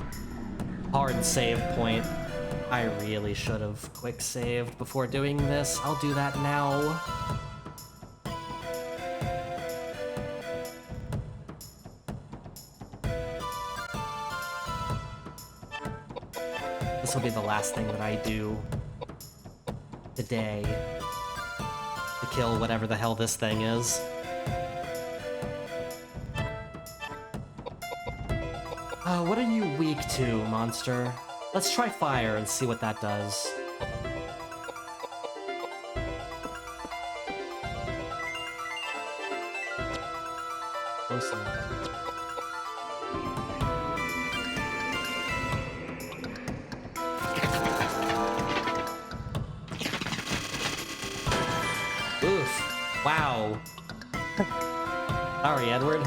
hard save point. I really should have quick saved before doing this. I'll do that now. This will be the last thing that I do today to kill whatever the hell this thing is. What are you weak to, monster? Let's try fire and see what that does. Close enough. Oof. Wow. Sorry, Edward.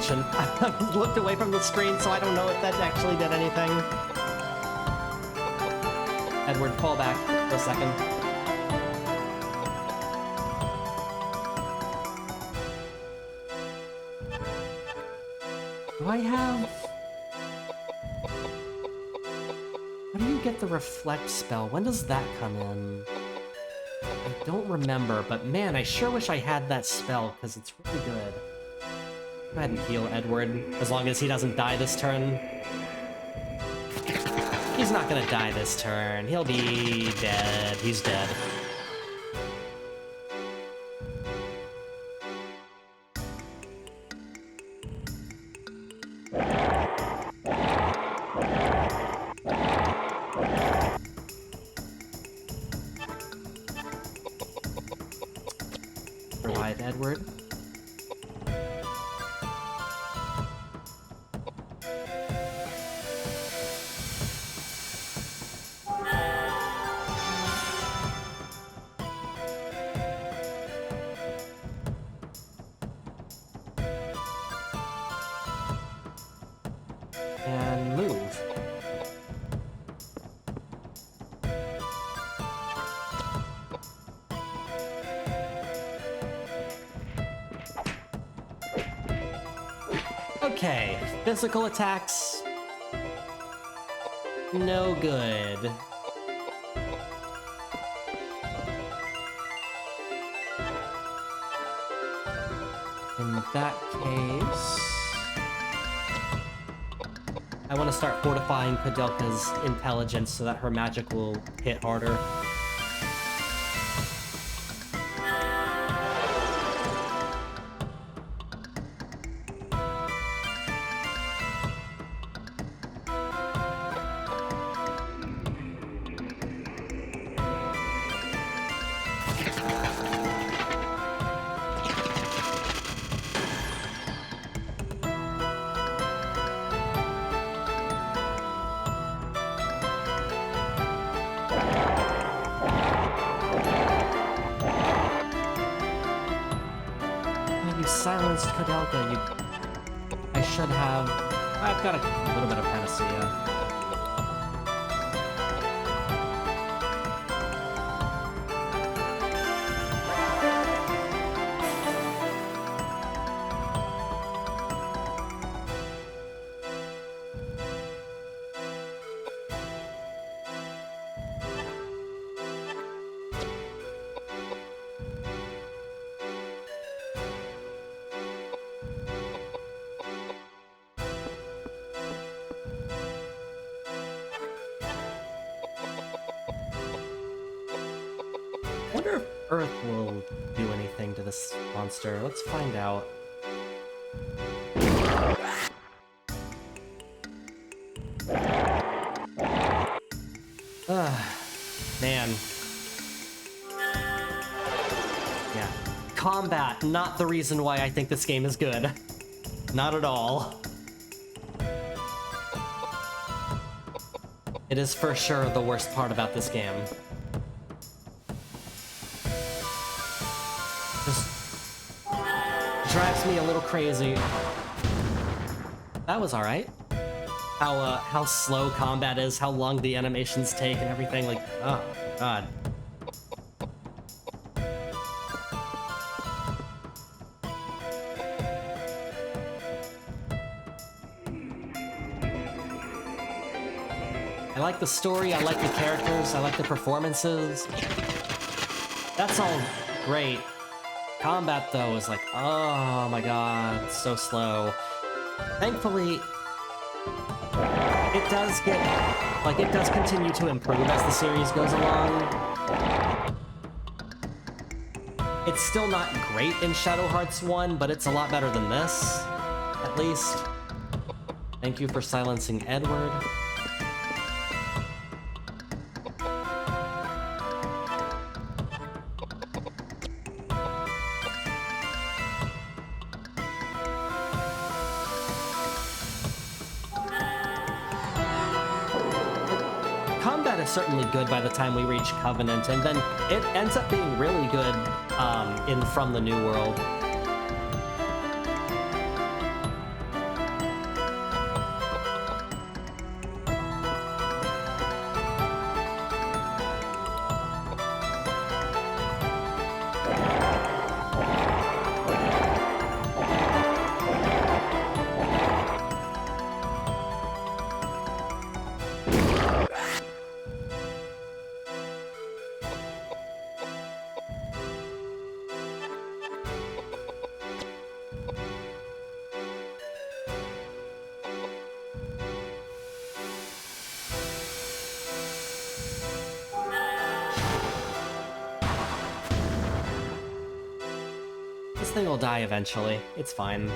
I looked away from the screen, so I don't know if that actually did anything. Edward, fall back for a second. Do I have... How do you get the reflect spell? When does that come in? I don't remember, but man, I sure wish I had that spell, because it's really good. Go ahead and heal Edward, as long as he doesn't die this turn. He's not gonna die this turn. He'll be dead. He's dead. Revive Edward. And move. Okay, physical attacks. No good. In that case... I want to start fortifying Koudelka's intelligence so that her magic will hit harder. Silenced Koudelka, I should have... I've got a little bit of panacea. Earth will do anything to this monster. Let's find out. Man. Yeah. Combat, not the reason why I think this game is good. Not at all. It is for sure the worst part about this game. Just drives me a little crazy. That was alright. How slow combat is, how long the animations take and everything, like, oh, God. I like the story, I like the characters, I like the performances. That's all great. Combat, though, is like, oh my god, so slow. Thankfully, it does get, like, it does continue to improve as the series goes along. It's still not great in Shadow Hearts 1, but it's a lot better than this, at least. Thank you for silencing Edward. Certainly good by the time we reach Covenant, and then it ends up being really good in From the New World. This thing will die eventually. It's fine.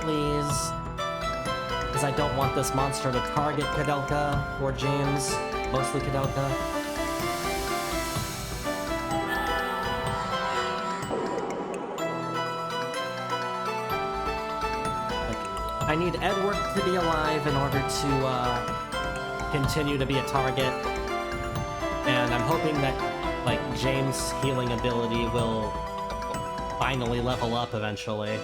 Please. Because I don't want this monster to target Koudelka or James. Mostly Koudelka. Like, I need Edward to be alive in order to continue to be a target. And I'm hoping that, like, James' healing ability will finally level up eventually.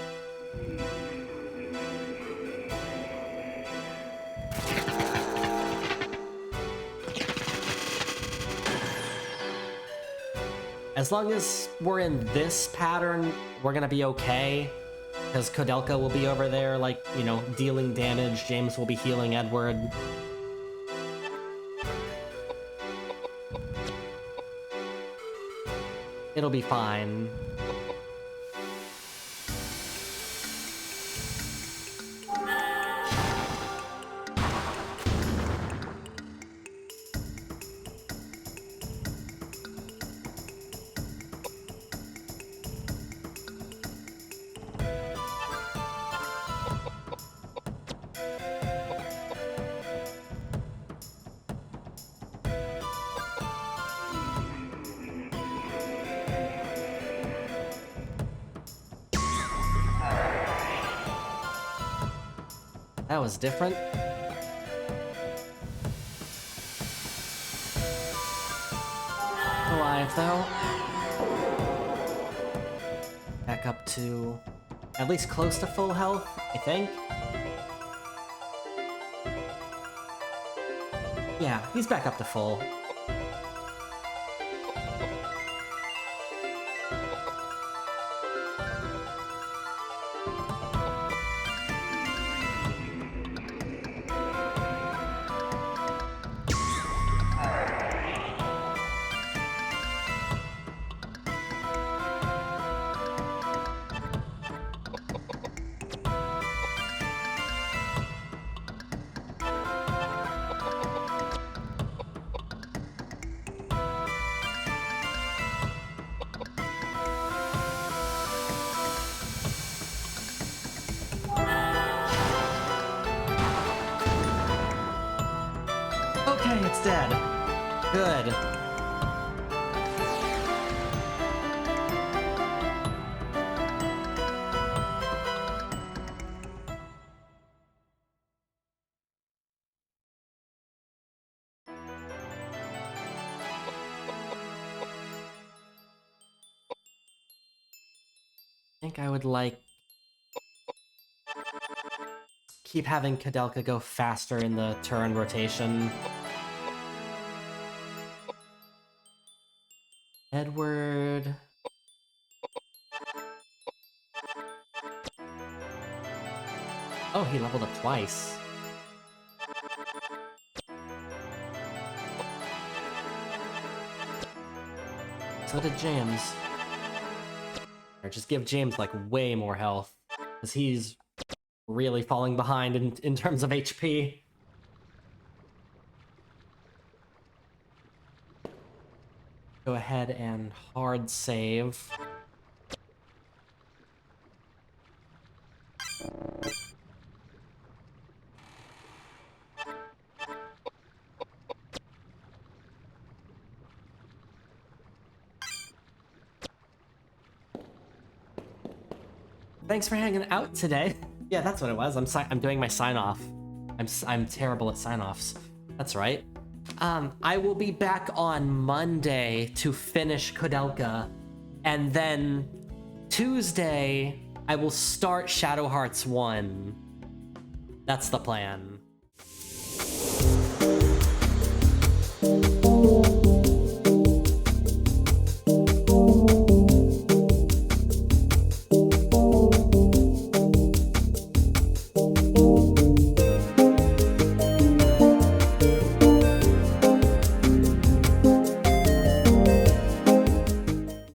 As long as we're in this pattern, we're gonna be okay. Because Koudelka will be over there, like, you know, dealing damage. James will be healing Edward. It'll be fine. That was different. Alive, though. Back up to at least close to full health, I think. Yeah, he's back up to full. Okay, it's dead. Good. I think I would like keep having Koudelka go faster in the turn rotation. Edward. Oh, he leveled up twice. So did James. Or just give James like way more health, because he's really falling behind in terms of HP. Go ahead and hard save. Thanks for hanging out today. Yeah, that's what it was. I'm doing my sign-off. I'm terrible at sign-offs. That's right. I will be back on Monday to finish Koudelka, and then Tuesday I will start Shadow Hearts 1. That's the plan.